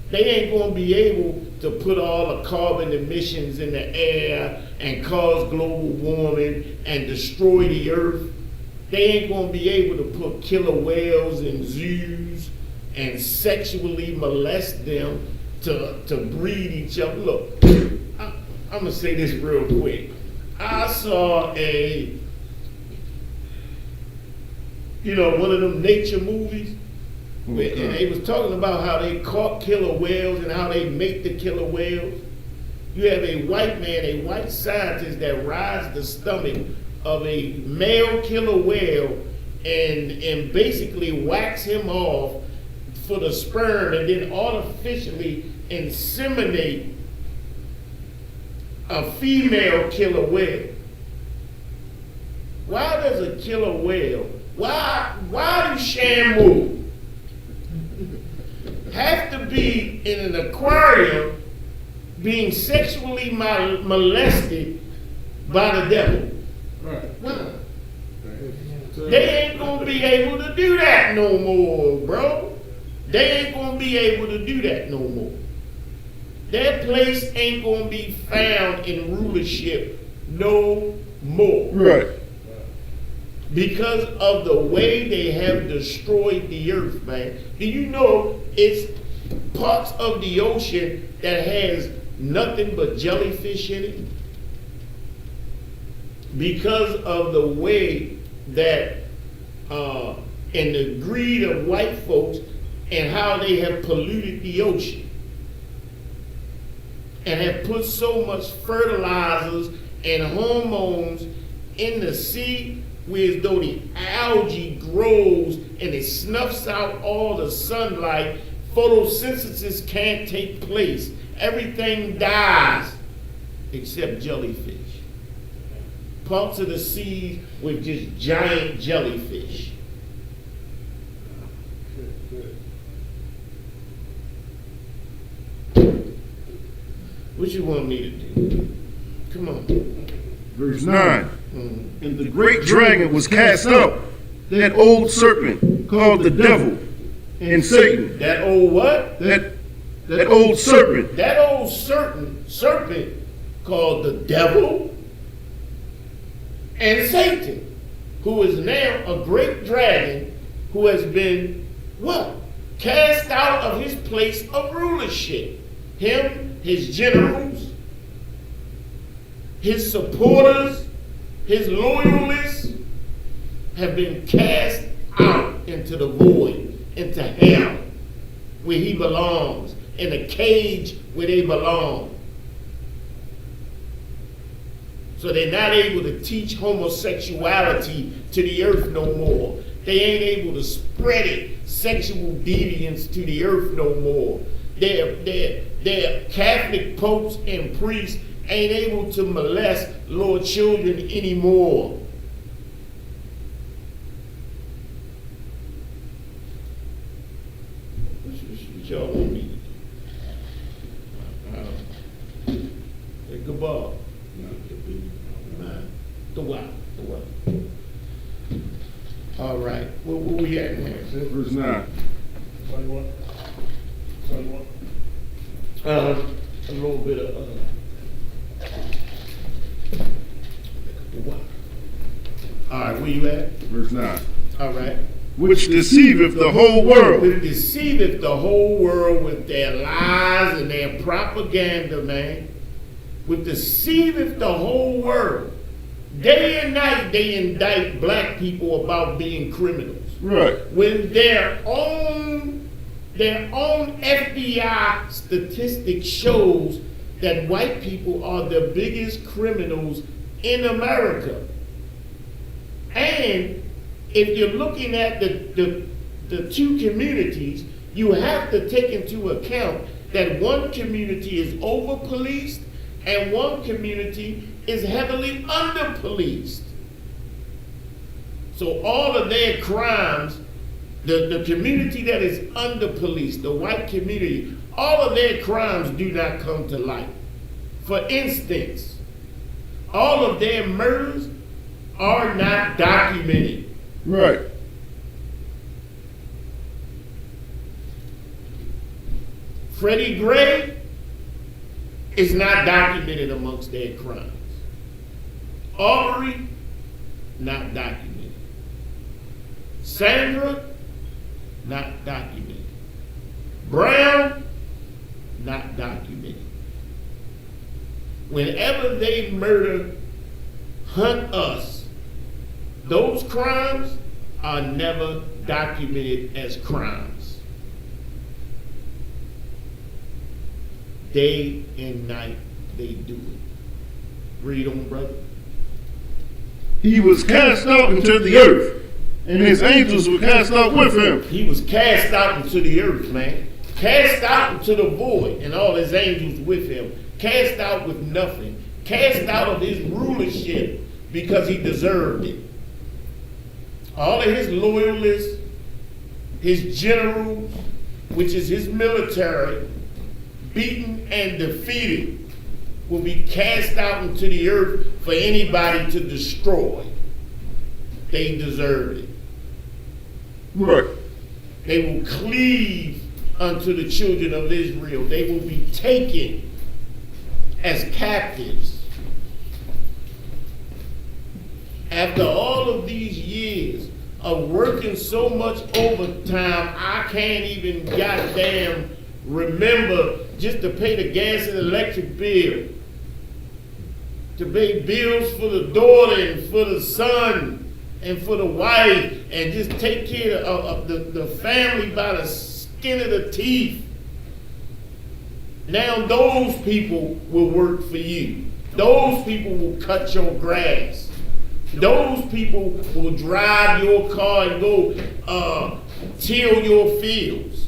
They ain't gonna be able to put all the carbon emissions in the air and cause global warming and destroy the earth. They ain't gonna be able to put killer whales in zoos and sexually molest them to breed each other. Look, I'm gonna say this real quick. I saw one of them nature movies, and they was talking about how they caught killer whales and how they make the killer whales. You have a white man, a white scientist that rides the stomach of a male killer whale and basically whacks him off for the sperm and then artificially inseminate a female killer whale. Why does a killer whale, why do Shamu have to be in an aquarium being sexually molested by the devil? Right. Why? They ain't gonna be able to do that no more, bro. They ain't gonna be able to do that no more. Their place ain't gonna be found in rulership no more. Right. Because of the way they have destroyed the earth, man. Do you know it's parts of the ocean that has nothing but jellyfish in it? Because of the way that and the greed of white folks and how they have polluted the ocean and have put so much fertilizers and hormones in the sea, where as though the algae grows and it snuffs out all the sunlight, photosynthesis can't take place. Everything dies except jellyfish. Parts of the sea with just giant jellyfish. What you want me to do? Come on. Verse 9. Mhm. And the great dragon was cast out, that old serpent called the devil and Satan. That old what? That old serpent. That old serpent called the devil and Satan, who is now a great dragon who has been what? Cast out of his place of rulership. Him, his generals, his supporters, his loyalists have been cast out into the void, into hell, where he belongs, in a cage where they belong. So they're not able to teach homosexuality to the earth no more. They ain't able to spread it, sexual deviance to the earth no more. Their Catholic popes and priests ain't able to molest little children anymore. What y'all want me to do? Hey, goodbye. The what? All right. Where we at now? Verse 9. A little bit of the what? All right, where you at? Verse 9. All right. Which deceiveth the whole world. Who deceiveth the whole world with their lies and their propaganda, man. With deceiveth the whole world. Day and night they indict black people about being criminals. Right. When their own FBI statistic shows that white people are the biggest criminals in America. And if you're looking at the two communities, you have to take into account that one community is over-policed and one community is heavily under-policed. So all of their crimes, the community that is under-policed, the white community, all of their crimes do not come to light. For instance, all of their murders are not documented. Right. Freddie Gray is not documented amongst their crimes. Aubrey, not documented. Sandra, not documented. Brown, not documented. Whenever they murder, hunt us, those crimes are never documented as crimes. Day and night they do it. Read on, brother. He was cast out into the earth, and his angels were cast out with him. He was cast out into the earth, man. Cast out into the void, and all his angels with him. Cast out with nothing. Cast out of his rulership because he deserved it. All of his loyalists, his generals, which is his military, beaten and defeated, will be cast out into the earth for anybody to destroy. They deserve it. Right. They will cleave unto the children of Israel. They will be taken as captives. After all of these years of working so much overtime, I can't even goddamn remember just to pay the gas and electric bill, to pay bills for the daughter and for the son and for the wife, and just take care of the family by the skin of the teeth. Now those people will work for you. Those people will cut your grass. Those people will drive your car and go till your fields.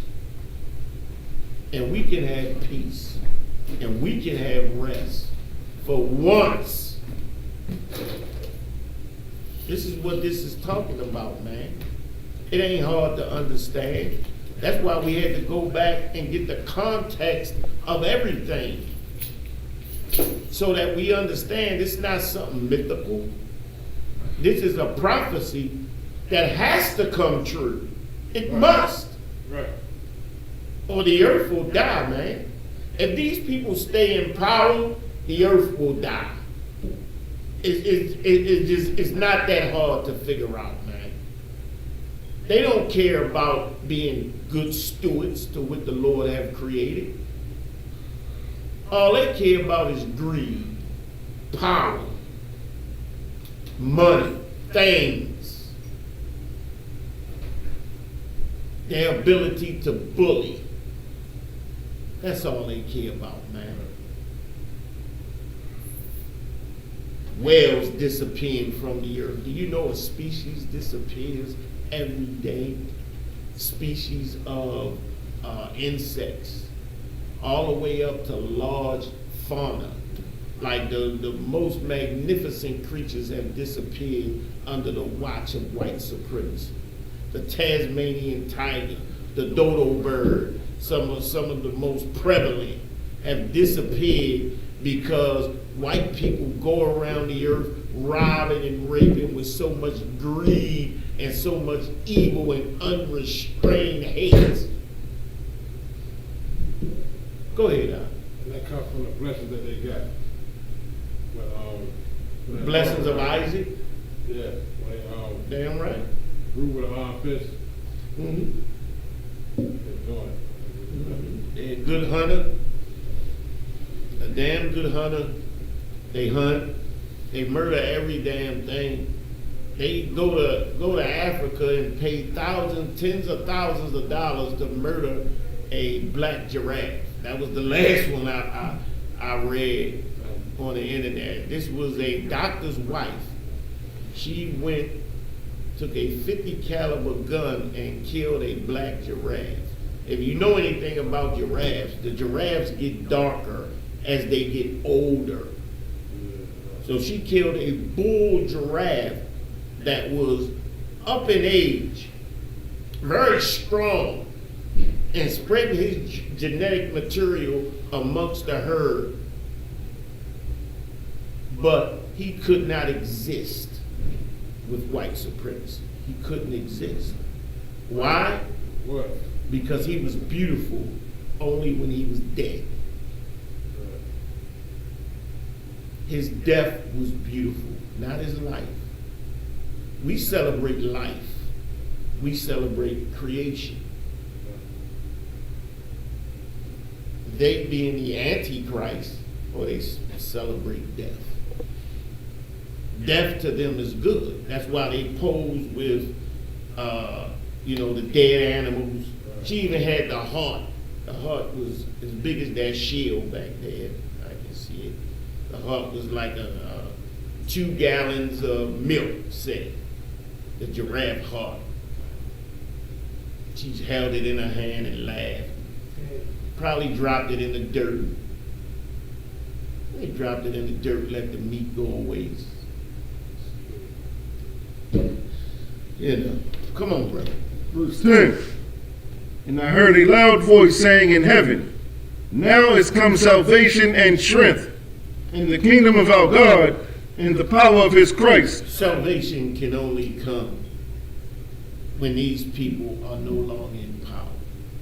And we can have peace. And we can have rest. For once. This is what this is talking about, man. It ain't hard to understand. That's why we had to go back and get the context of everything. So that we understand it's not something mythical. This is a prophecy that has to come true. It must. Right. Or the earth will die, man. If these people stay in power, the earth will die. It's not that hard to figure out, man. They don't care about being good stewards to what the Lord have created. All they care about is greed, power, money, things, their ability to bully. That's all they care about, man. Whales disappearing from the earth. Do you know a species disappears every day? Species of insects, all the way up to large fauna. Like the most magnificent creatures have disappeared under the watch of white supremacy. The Tasmanian tiger, the dodo bird, some of the most prevalent have disappeared because white people go around the earth robbing and raping with so much greed and so much evil and unrestrained hate. Go ahead, Al. And that comes from the blessings that they got. When Blessings of Isaac. Yeah. When Damn right. grew with an iron fist. Mm-hmm. They're doing it. They're a good hunter. A damn good hunter. They hunt. They murder every damn thing. They go to Africa and pay thousands, tens of thousands of dollars to murder a black giraffe. That was the last one I read on the internet. This was a doctor's wife. She took a 50 caliber gun and killed a black giraffe. If you know anything about giraffes, the giraffes get darker as they get older. So she killed a bull giraffe that was up in age, very strong, and spreading his genetic material amongst the herd. But he could not exist with white supremacy. He couldn't exist. Why? What? Because he was beautiful only when he was dead. His death was beautiful, not his life. We celebrate life. We celebrate creation. They being the Antichrist, or they celebrate death. Death to them is good. That's why they pose with, the dead animals. She even had the heart. The heart was as big as that shield back there. I can see it. The heart was like 2 gallons of milk, say. The giraffe heart. She held it in her hand and laughed. Probably dropped it in the dirt. They dropped it in the dirt, let the meat go a waste. Come on, brother. Verse 10. And I heard a loud voice saying in heaven, now is come salvation and strength in the kingdom of our God and the power of his Christ. Salvation can only come when these people are no longer in power.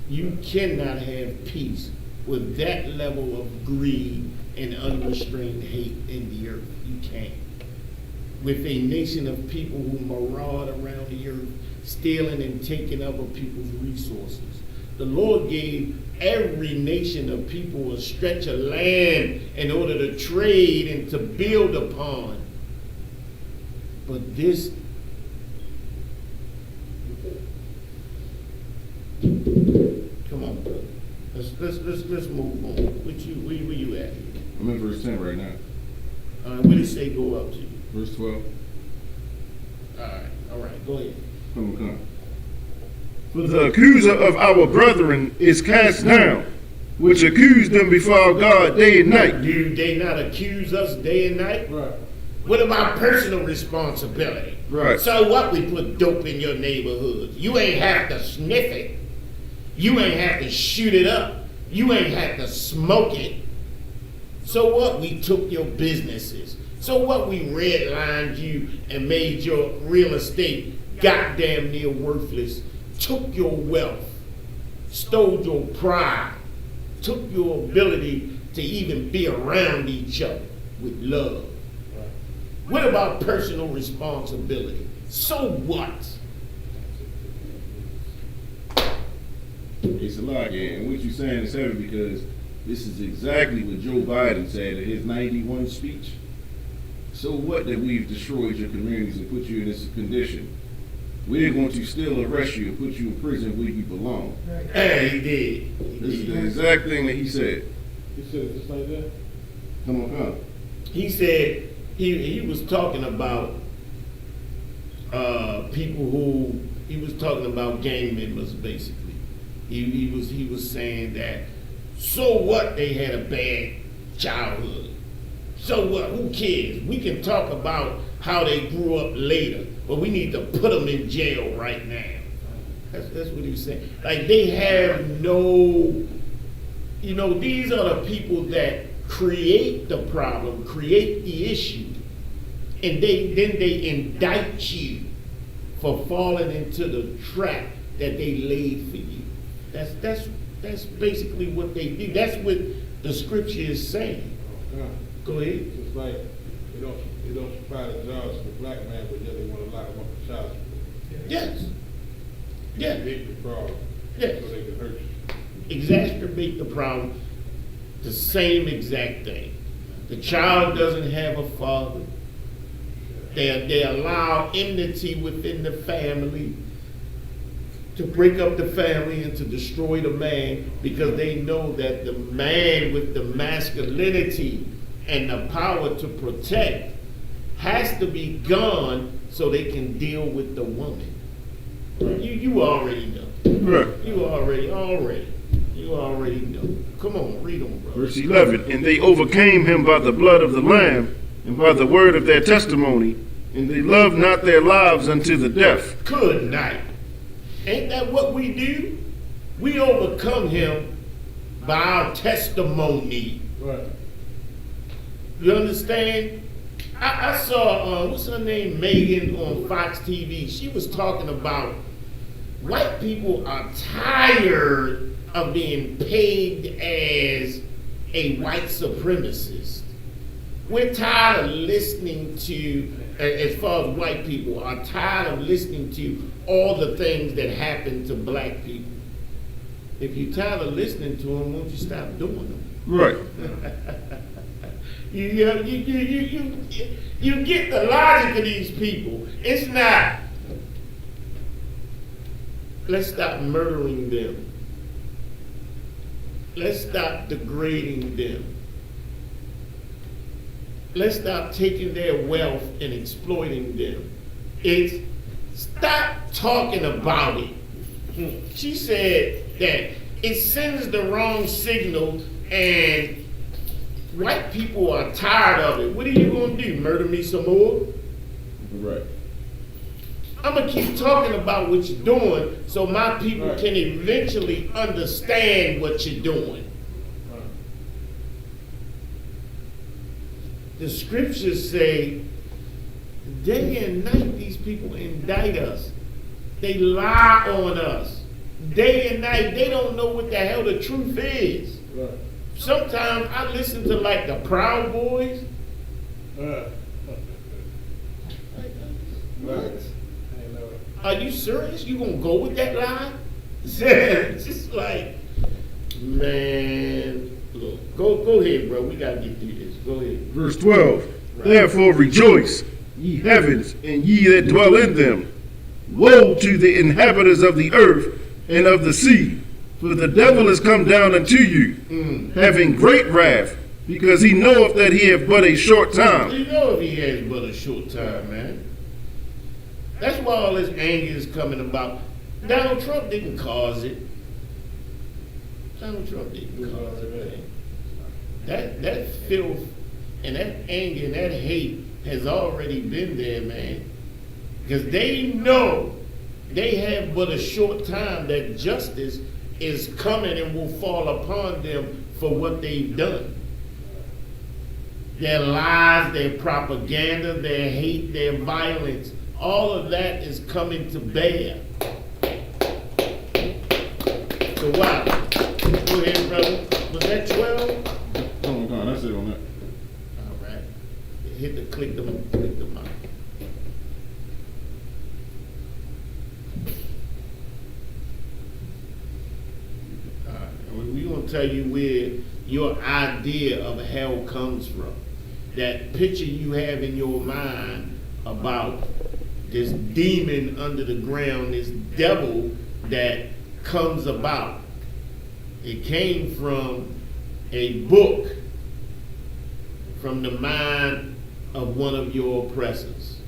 You cannot have peace with that level of greed and unrestrained hate in the earth. You can't. With a nation of people who maraud around the earth, stealing and taking other people's resources. The Lord gave every nation of people a stretch of land in order to trade and to build upon. But this Let's move on. Where you at? I'm in verse 10 right now. Where did it say go up to? Verse 12. All right, go ahead. Come. For the accuser of our brethren is cast down, which accused them before God day and night. Do they not accuse us day and night? Right. What about personal responsibility? Right. So what, we put dope in your neighborhood? You ain't have to sniff it. You ain't have to shoot it up. You ain't have to smoke it. So what, we took your businesses. So what, we redlined you and made your real estate goddamn near worthless. Took your wealth. Stole your pride. Took your ability to even be around each other with love. What about personal responsibility? So what? It's a lot, yeah. And what you're saying is heavy because this is exactly what Joe Biden said in his 91 speech. So what that we've destroyed your communities and put you in this condition? We're going to still arrest you and put you in prison where you belong. Hey, he did. This is the exact thing that he said. He said it just like that? Come. He said he was talking about people who he was talking about gang members basically. He was saying that so what, they had a bad childhood. So what? Who cares? We can talk about how they grew up later, but we need to put them in jail right now. That's what he was saying. Like, they have no, these are the people that create the problem, create the issue, and then they indict you for falling into the trap that they laid for you. That's basically what they do. That's what the scripture is saying. Go ahead. It's like they don't supply the jobs to the black man, but yet they want to lock him up for child support. Yes. Yeah. Make the problem. Yes. So they can hurt you. Exacerbate the problem. The same exact thing. The child doesn't have a father. They allow enmity within the family to break up the family and to destroy the man, because they know that the man with the masculinity and the power to protect has to be gone so they can deal with the woman. You already know. Right. You already know. Come on, read on, bro. Verse 11, and they overcame him by the blood of the Lamb and by the word of their testimony, and they loved not their lives unto the death. Good night. Ain't that what we do? We overcome him by our testimony. Right. You understand? I saw, what's her name, Megan on Fox TV. She was talking about white people are tired of being pegged as a white supremacist. We're tired of listening to, as far as white people are tired of listening to all the things that happen to black people. If you're tired of listening to them, won't you stop doing them? Right. You get the logic of these people. It's not, let's stop murdering them. Let's stop degrading them. Let's stop taking their wealth and exploiting them. It's stop talking about it. She said that it sends the wrong signal, and white people are tired of it. What are you going to do? Murder me some more? Right. I'm going to keep talking about what you're doing so my people Right. can eventually understand what you're doing. Right. The scriptures say day and night these people indict us. They lie on us. Day and night, they don't know what the hell the truth is. Right. Sometimes I listen to like the Proud Boys. Right. What? I know it. Are you serious? You gonna go with that lie? It's just like, man, look, go ahead, bro. We gotta get through this. Go ahead. Verse 12, therefore rejoice, ye heavens, and ye that dwell in them. Woe to the inhabitants of the earth and of the sea, For the devil is come down unto you, having great wrath, because he knoweth that he hath but a short time. You know if he has but a short time, man. That's why all this anger is coming about. Donald Trump didn't cause it. Donald Trump didn't cause it, man. That filth and that anger and that hate has already been there, man. Because they know they have but a short time that justice is coming and will fall upon them for what they've done. Their lies, their propaganda, their hate, their violence, all of that is coming to bear. So wow. Go ahead, brother. Was that 12? Oh, God, that's it on that. All right. Hit the click the mouse. We're going to tell you where your idea of hell comes from. That picture you have in your mind about this demon under the ground, this devil that comes about. It came from a book from the mind of one of your oppressors.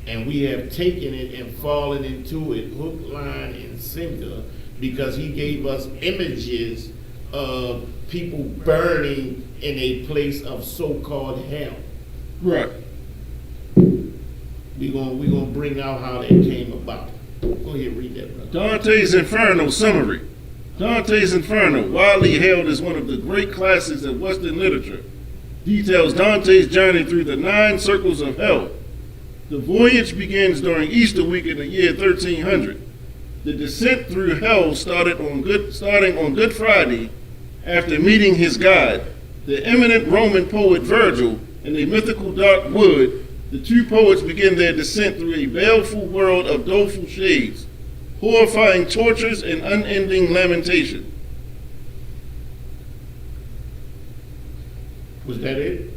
And we have taken it and fallen into it hook, line, and sinker because he gave us images of people burning in a place of so-called hell. Right. We're gonna bring out how that came about. Go ahead, read that, brother. Dante's Inferno summary. Dante's Inferno, widely hailed as one of the great classics of Western literature, details Dante's journey through the 9 circles of hell. The voyage begins during Easter week in the year 1300. The descent through hell starting on Good Friday after meeting his God, the eminent Roman poet Virgil, in a mythical dark wood. The two poets begin their descent through a baleful world of doleful shades, horrifying tortures and unending lamentation. Was that it?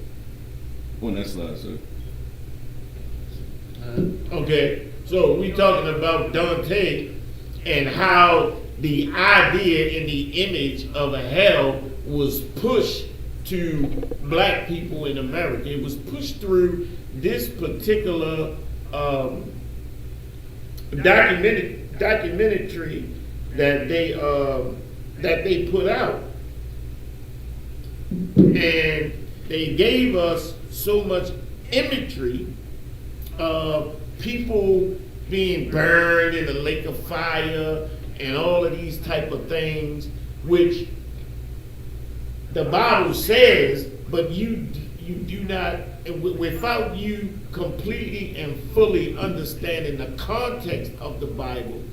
On that slide, sir. Okay, so we talking about Dante and how the idea and the image of a hell was pushed to black people in America. It was pushed through this particular documentary that they put out, and they gave us so much imagery of people being burned in a lake of fire and all of these type of things, which the Bible says, but you do not, without you completely and fully understanding the context of the Bible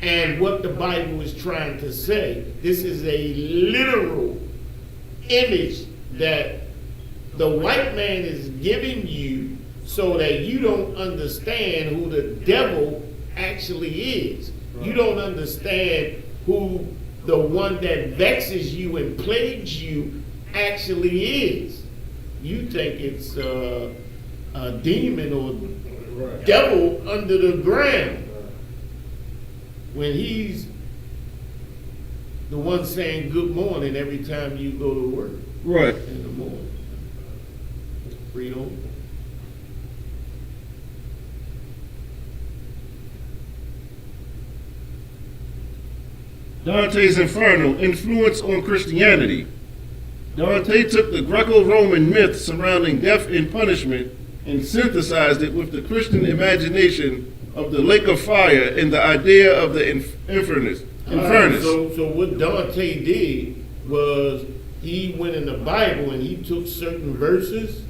and what the Bible is trying to say. This is a literal image that the white man is giving you so that you don't understand who the devil actually is. Right. You don't understand who the one that vexes you and plagues you actually is. You think it's a demon or devil under the ground when he's the one saying good morning every time you go to work. Right. In the morning. Freedom. Dante's Inferno, influence on Christianity. Dante took the Greco-Roman myth surrounding death and punishment and synthesized it with the Christian imagination of the lake of fire and the idea of the infernus. So what Dante did was he went in the Bible and he took certain verses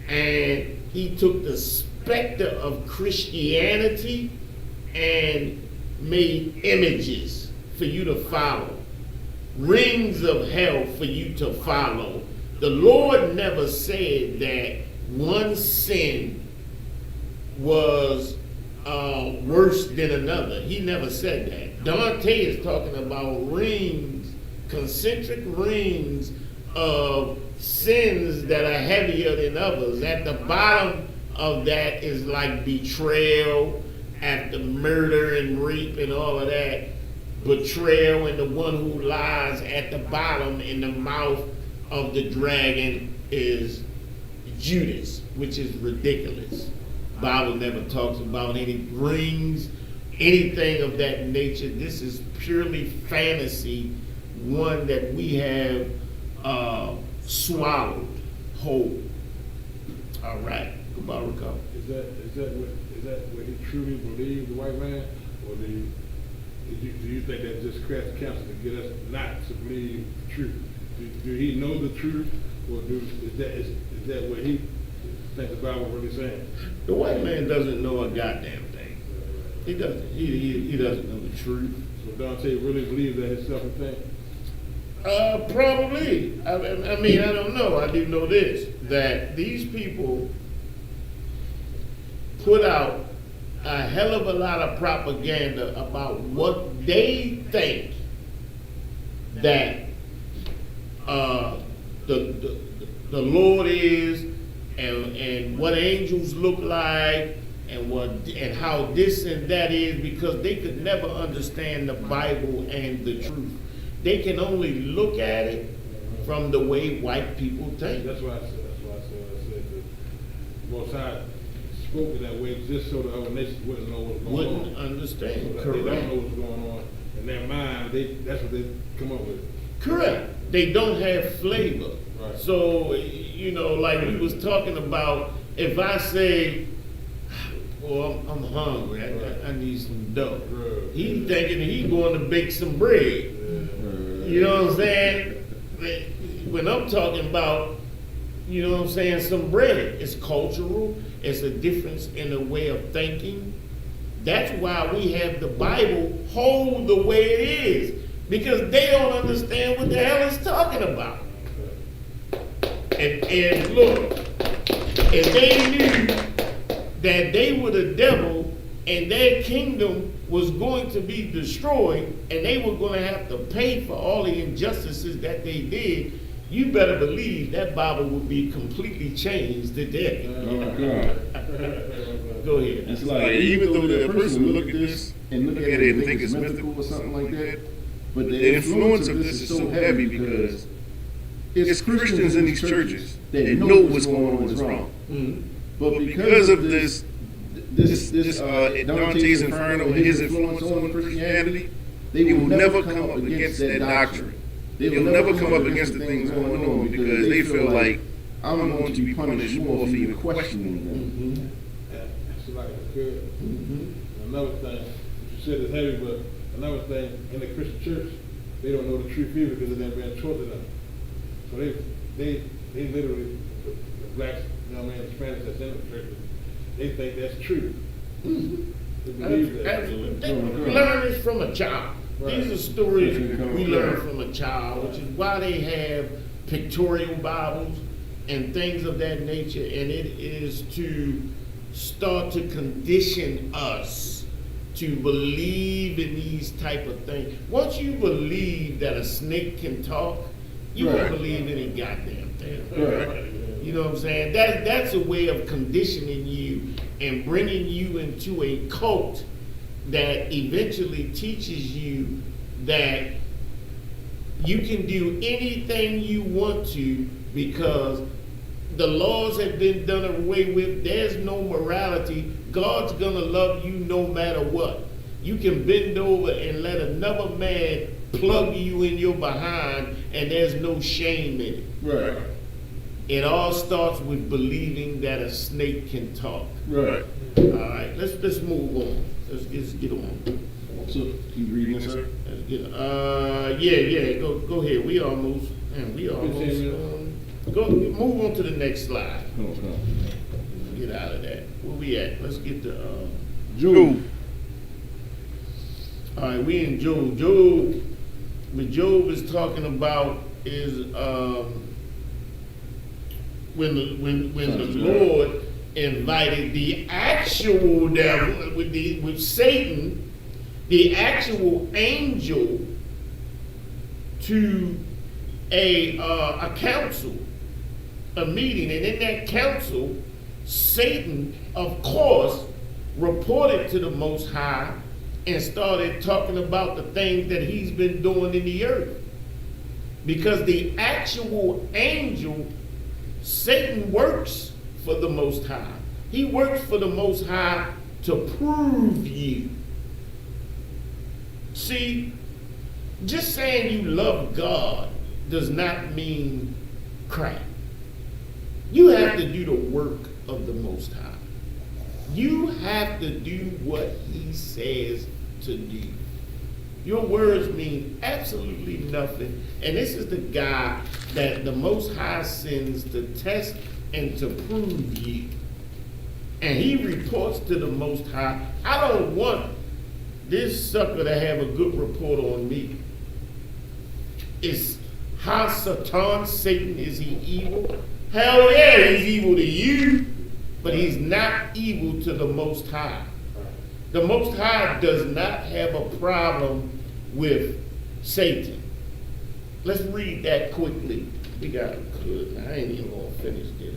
and he took the specter of Christianity and made images for you to follow. Rings of hell for you to follow. The Lord never said that one sin was worse than another. He never said that. Dante is talking about rings, concentric rings of sins that are heavier than others. At the bottom of that is like betrayal after murder and rape and all of that, betrayal, and the one who lies at the bottom in the mouth of the dragon is Judas, which is ridiculous. Bible never talks about any rings, anything of that nature. This is purely fantasy, one that we have swallowed whole. All right, goodbye, Rico. Is that what he truly believed, the white man, or do you think that just crass counsel to get us not to believe the truth? Do he know the truth, or is that what he think the Bible really saying? The white man doesn't know a goddamn thing. He doesn't. He doesn't know the truth. So Dante really believes that himself and thing? Probably. I mean, I don't know. I do know this, that these people put out a hell of a lot of propaganda about what they think that the Lord is, and what angels look like, and how this and that is, because they could never understand the Bible and the truth. They can only look at it from the way white people think. That's why I said the Most High spoke in that way just so the other nations wouldn't know what's going on. Wouldn't understand. So Correct. they don't know what's going on. In their mind, that's what they come up with. Correct. They don't have flavor. Right. So, like we was talking about, if I say, well, I'm hungry, I need some dough. Right. He's thinking he's going to bake some bread. You know what I'm saying? When I'm talking about, some bread, it's cultural, it's a difference in the way of thinking. That's why we have the Bible hold the way it is, because they don't understand what the hell it's talking about. And look, if they knew that they were the devil and their kingdom was going to be destroyed and they were going to have to pay for all the injustices that they did, you better believe that Bible would be completely changed today. Oh, God. Go ahead. It's like, even though that person would look at this and look at it and think it's mythical or something like that, but the influence of this is so heavy because it's Christians in these churches that know what's going on is wrong. Mhm. But because of this Dante's Inferno and his influence on Christianity, they will never come up against that doctrine. They will never come up against the things going on because they feel like I'm going to be punished more for even questioning them. That's like a good. Mhm. Another thing, you said it's heavy, but another thing, in the Christian church, they don't know the truth either because they've been taught to them. So they literally, the blacks, the Spanish that's in the church, they think that's true. They believe that. Absolutely. They learn this from a child. Right. These are stories we learn from a child, which is why they have pictorial Bibles and things of that nature, and it is to start to condition us to believe in these type of things. Once you believe that a snake can talk, you Right. won't believe any goddamn thing. Right. You know what I'm saying? That's a way of conditioning you and bringing you into a cult that eventually teaches you that you can do anything you want to because the laws have been done away with. There's no morality. God's gonna love you no matter what. You can bend over and let another man plug you in your behind and there's no shame in it. Right. It all starts with believing that a snake can talk. Right. All right, let's move on. Let's get on. So, you reading this, sir? Let's get, yeah. Go ahead. We almost. Go move on to the next slide. Come on. Get out of that. Where we at? Let's get to Job. All right, we in Job. What Job is talking about is when the Lord invited the actual devil with Satan, the actual angel, to a council, a meeting, and in that council, Satan, of course, reported to the Most High and started talking about the things that he's been doing in the earth. Because the actual angel, Satan, works for the Most High. He works for the Most High to prove you. See, just saying you love God does not mean crap. You have to do the work of the Most High. You have to do what he says to do. Your words mean absolutely nothing. And this is the guy that the Most High sends to test and to prove you. And he reports to the Most High. I don't want this sucker to have a good report on me. Is Satan, is he evil? Hell yeah, he's evil to you, but he's not evil to the Most High. The Most High does not have a problem with Satan. Let's read that quickly. We got good. I ain't even gonna finish this.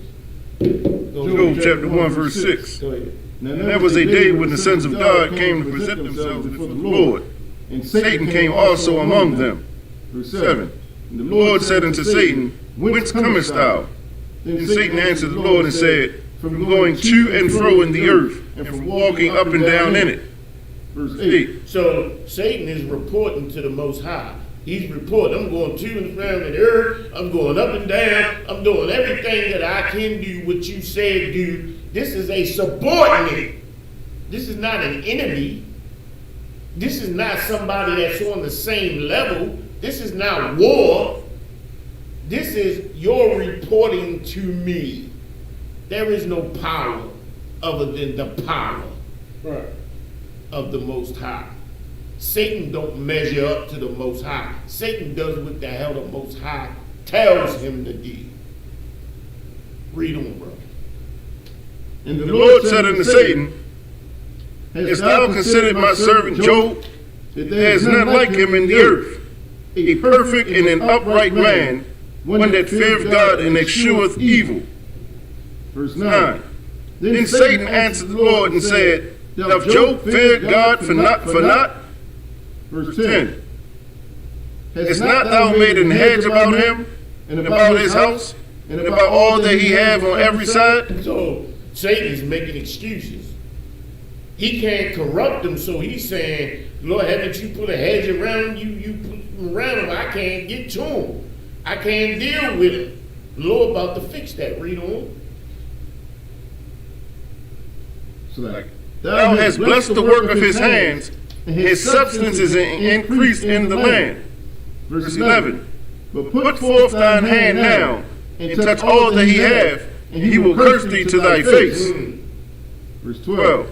Job chapter 1, verse 6. Go ahead. And there was a day when the sons of God came to present themselves before the Lord, and Satan came also among them. Verse 7. And the Lord said unto Satan, Whence comest thou? Then Satan answered the Lord and said, From going to and fro in the earth, and from walking up and down in it. Verse 8. So Satan is reporting to the Most High. He's reporting, I'm going to and fro in the earth, I'm going up and down, I'm doing everything that I can do, what you said do. This is a subordinate. This is not an enemy. This is not somebody that's on the same level. This is not war. This is your reporting to me. There is no power other than the power of the Most High. Satan don't measure up to the Most High. Satan does what the hell the Most High tells him to do. Read on, bro. And the Lord said unto Satan, Hast thou considered my servant Job, that there is none like him in the earth, a perfect and an upright man, one that feareth God and escheweth evil. Verse 9. Then Satan answered the Lord and said, Doth Job fear God for naught? Verse 10. Hast not thou made an hedge about him, and about his house, and about all that he have on every side? So Satan is making excuses. He can't corrupt him, so he's saying, Lord, haven't you put a hedge around you? You put him around him. I can't get to him. I can't deal with him. The Lord about to fix that. Read on. Thou hast blessed the work of his hands, and his substance is increased in the land. Verse 11. But put forth thine hand now, and touch all that he hath, and he will curse thee to thy face. Verse 12.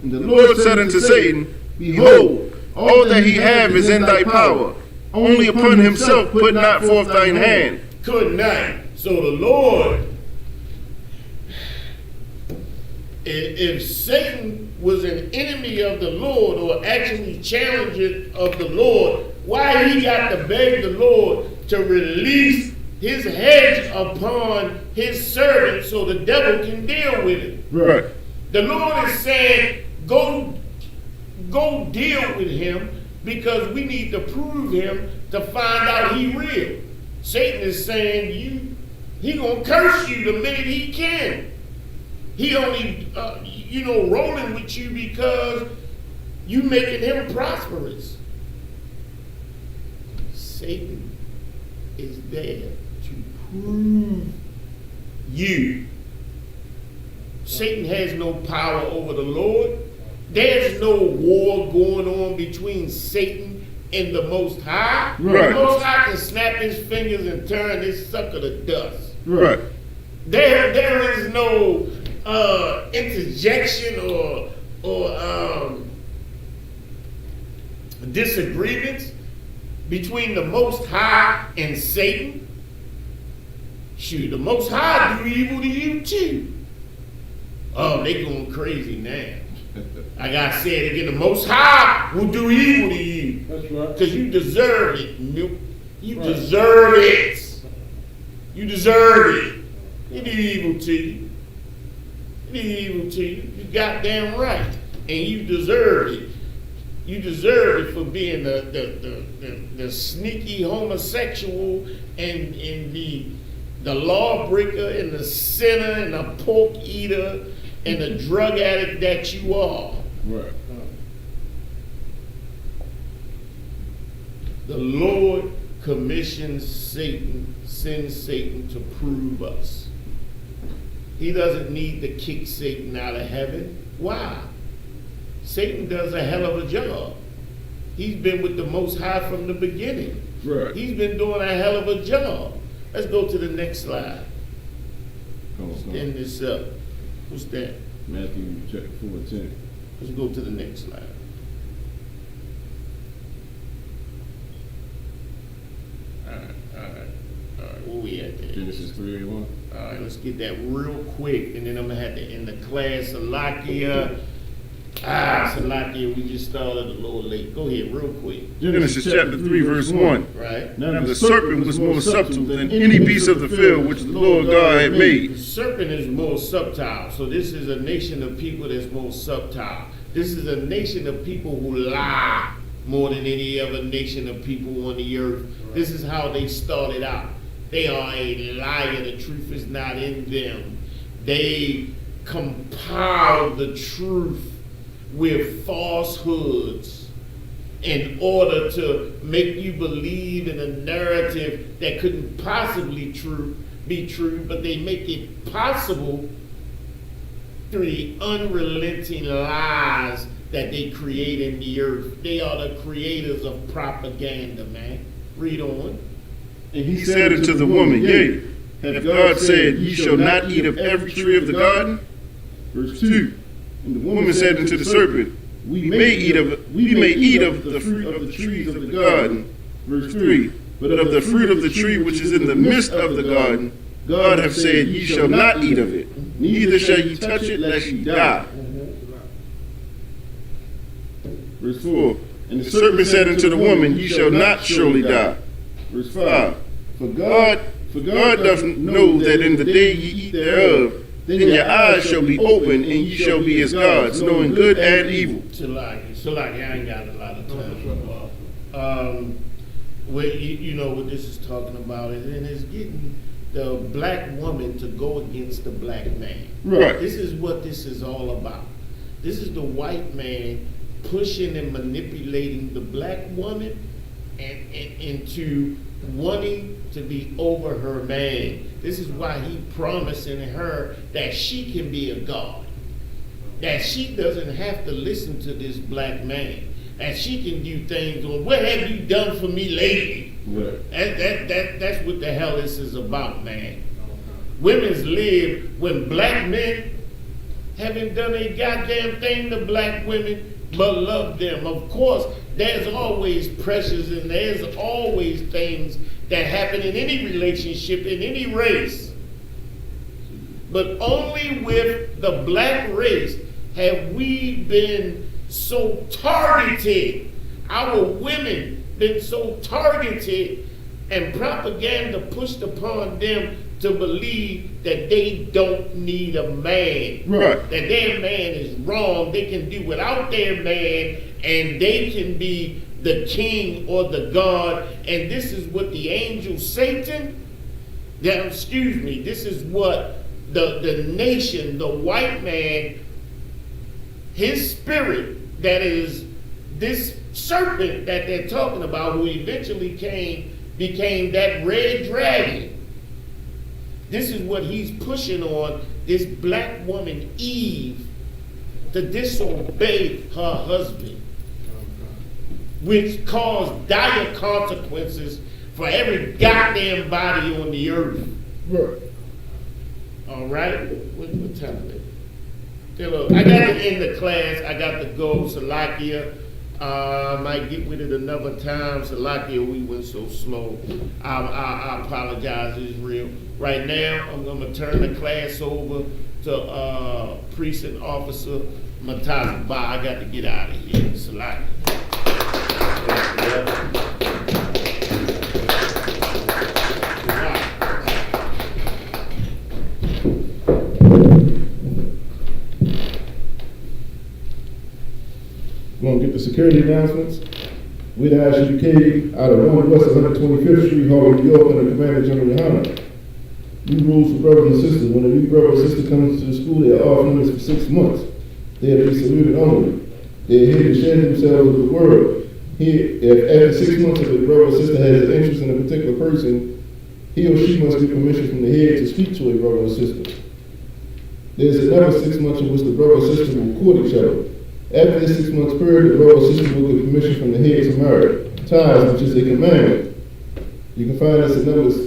And the Lord said unto Satan, Behold, all that he have is in thy power. Only upon himself put not forth thine hand. Could not. So the Lord, if Satan was an enemy of the Lord, or actually challenger of the Lord, why he got to beg the Lord to release his hedge upon his servant so the devil can deal with it? Right. The Lord is saying, go deal with him, because we need to prove him to find out he real. Satan is saying, he gonna curse you the minute he can. He only, rolling with you because you making him prosperous. Satan is there to prove you. Satan has no power over the Lord. There's no war going on between Satan and the Most High. Right. The Most High can snap his fingers and turn this sucker to dust. Right. There is no interjection or disagreements between the Most High and Satan. Shoot, the Most High do evil to you too. Oh, they going crazy now. I gotta say it again. The Most High will do evil to you. That's right. Because you deserve it. You deserve it. You deserve it. He did evil to you. He did evil to you. You goddamn right. and you deserved it. You deserved it for being the sneaky homosexual and the lawbreaker and the sinner and the pork eater and the drug addict that you are. Right. The Lord commissions Satan, sends Satan to prove us. He doesn't need to kick Satan out of heaven. Why? Satan does a hell of a job. He's been with the Most High from the beginning. Right. He's been doing a hell of a job. Let's go to the next slide. Come on. End this up. What's that? Matthew chapter 4:10. Let's go to the next slide. All right. Where we at there? Genesis 3:1. All right, let's get that real quick, and then I'm gonna have to end the class. Salakia, we just started a little late. Go ahead, real quick. Genesis chapter 3, verse 1. Right. Now the serpent was more subtle than any beast of the field which the Lord God had The made. serpent is more subtle. So this is a nation of people that's more subtle. This is a nation of people who lie more than any other nation of people on the earth. This is how they started out. They are a liar. The truth is not in them. They compile the truth with falsehoods in order to make you believe in a narrative that couldn't possibly be true, but they make it possible through the unrelenting lies that they create in the earth. They are the creators of propaganda, man. Read on. And he said unto the woman, Yea, hath God said, Ye shall not eat of every tree of the garden? Verse 2. And the woman said unto the serpent, We may eat of the fruit of the trees of the garden. Verse 3. But of the fruit of the tree which is in the midst of the garden, God hath said, Ye shall not eat of it, neither shall ye touch it, lest ye die. Verse 4. And the serpent said unto the woman, Ye shall not surely die. Verse 5. For God doth know that in the day ye eat thereof, then your eyes shall be opened, and ye shall be as gods, knowing good and evil. Salaki, I ain't got a lot of time. You know what this is talking about, and it's getting the black woman to go against the black man. Right. This is what this is all about. This is the white man pushing and manipulating the black woman and into wanting to be over her man. This is why he promising her that she can be a god, that she doesn't have to listen to this black man, that she can do things. Well, what have you done for me lately? Right. That's what the hell this is about, man. Women's live when black men haven't done a goddamn thing to black women but love them. Of course, there's always pressures and there's always things that happen in any relationship, in any race. But only with the black race have we been so targeted. Our women been so targeted and propaganda pushed upon them to believe that they don't need a man. Right. That their man is wrong. They can do without their man and they can be the king or the god. And this is what the angel Satan, this is what the nation, the white man, his spirit, that is this serpent that they're talking about, who eventually became that red dragon. This is what he's pushing on this black woman, Eve, to disobey her husband, which caused dire consequences for every goddamn body on the earth. Right. All right? What time is it? Okay, look, I got to end the class. I got to go. Salakia. Might get with it another time. Salakia, we went so slow. I apologize, Israel. Right now, I'm going to turn the class over to Precinct Officer Matazba. I got to get out of here. Salakia. the security announcements. With Isupkbmore out of 1 West 125th Street, Harlem, New York, under Commander General Yohana. New rules for brothers and sisters. When a new brother or sister comes to the school, they are off limits for 6 months. They are to be saluted only. They are here to share themselves with the world. Here, if after 6 months, if a brother or sister has an interest in a particular person, he or she must get permission from the head to speak to a brother or sister. There's another 6 months in which the brother or sister will court each other. After this 6 months period, the brother or sister will get permission from the head to marry. Ties, which is a commandment. You can find this in Numbers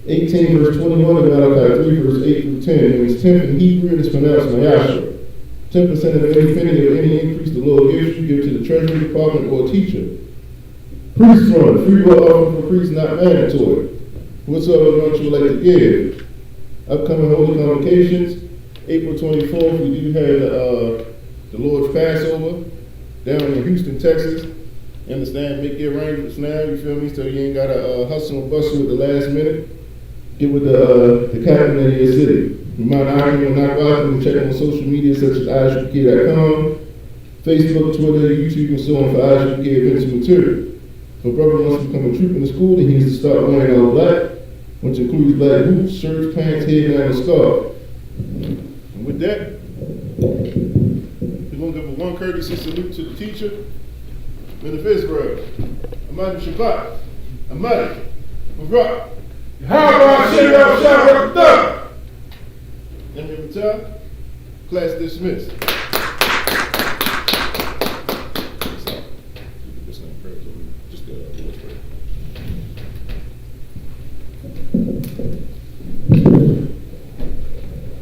18 verse 21 and Malachi 3 verse 8 through 10. It was 10th in Hebrew and it's pronounced Mayasha. 10% of any penny of any increase the Lord gives you, give to the treasury department or teacher. Priest fund, free will offering for priests not mandatory. Whatsoever amount you would like to give. Upcoming holy convocations, April 24th, we do have the Lord's Passover down in Houston, Texas. You understand? Make your arrangements now, you feel me? So you ain't got to hustle and bustle at the last minute. Get with the captain of your city. Remind Iron and not welcome to check on social media such as Isupkbmore.com, Facebook, Twitter, YouTube, and so on for Isupkbmore events and material. If a brother wants to become a troop in the school, then he needs to start wearing all black, which includes black boots, shirts, pants, headband, and scarf. And with that, we're going to give a one courtesy salute to the teacher, Mr. Fitzgerald. Ahmad Shabbat, Ahmad, Barak. How about shit up, shout up, thug? And class dismissed.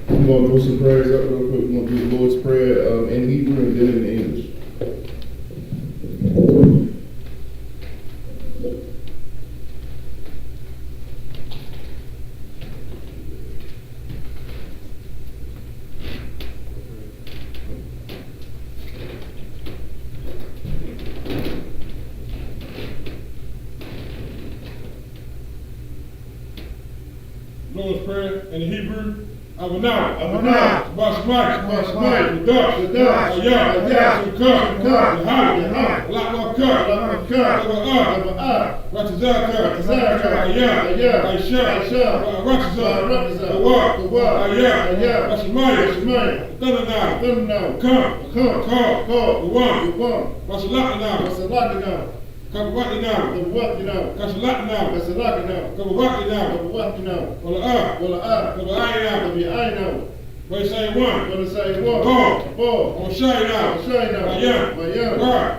We're going to throw some prayers up real quick. We're going to do the Lord's Prayer in Hebrew and then in English. Lord's Prayer in Hebrew. Abana, Abana, Basmai, Basmai, Dash, Dash, Ayah, Sukkah, Yahad, Lakmakar, Ratazaka, Ayah, Aisha, Ratazah, Ayah, Basmai, Danana, Come, One, Wasalakana, Kabawatina, Kasalatna, Kabawatina, Kabaayina, When you say one, Paul, Oshayna, Mayan, Right,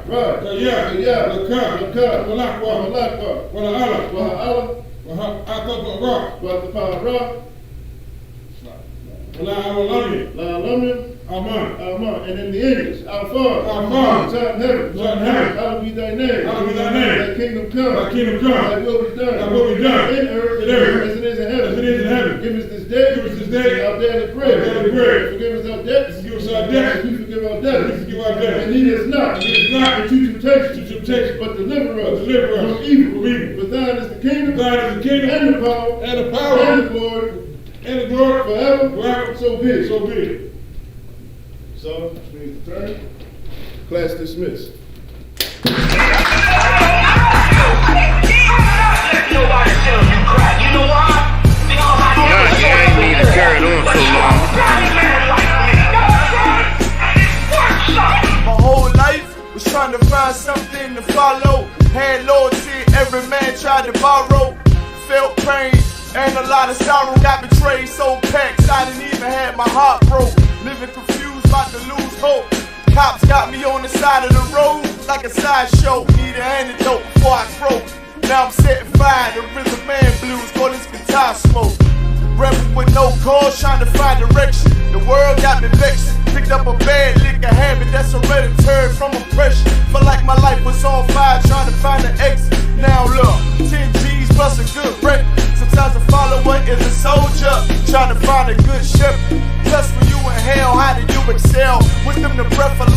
Laka, Walakwa, Wala Allah, Akaba, La Aman. And in the English, Our Father, Son in heaven, hallowed be thy name. Thy kingdom come. Thy will be done. In earth, as it is in heaven. Give us this day our daily bread. Forgive us our debts. As we forgive our debtors. And lead us not into temptation, but deliver us from evil. For thine is the kingdom, and the power, and the glory, forever. So be it. So, which means the turn. Class dismissed. My whole life was trying to find something to follow. Had loyalty, every man tried to borrow. Felt pain and a lot of sorrow. Got betrayed, so packed, I didn't even have my heart broke. Living confused, about to lose hope. Cops got me on the side of the road like a sideshow. Need an antidote before I croak. Now I'm setting fire to rhythm man blues, call this guitar smoke. Rebel with no cause, trying to find direction. The world got me vexed. Picked up a bad liquor habit that's hereditary from oppression. Felt like my life was on fire, trying to find an exit. Now look, 10 G's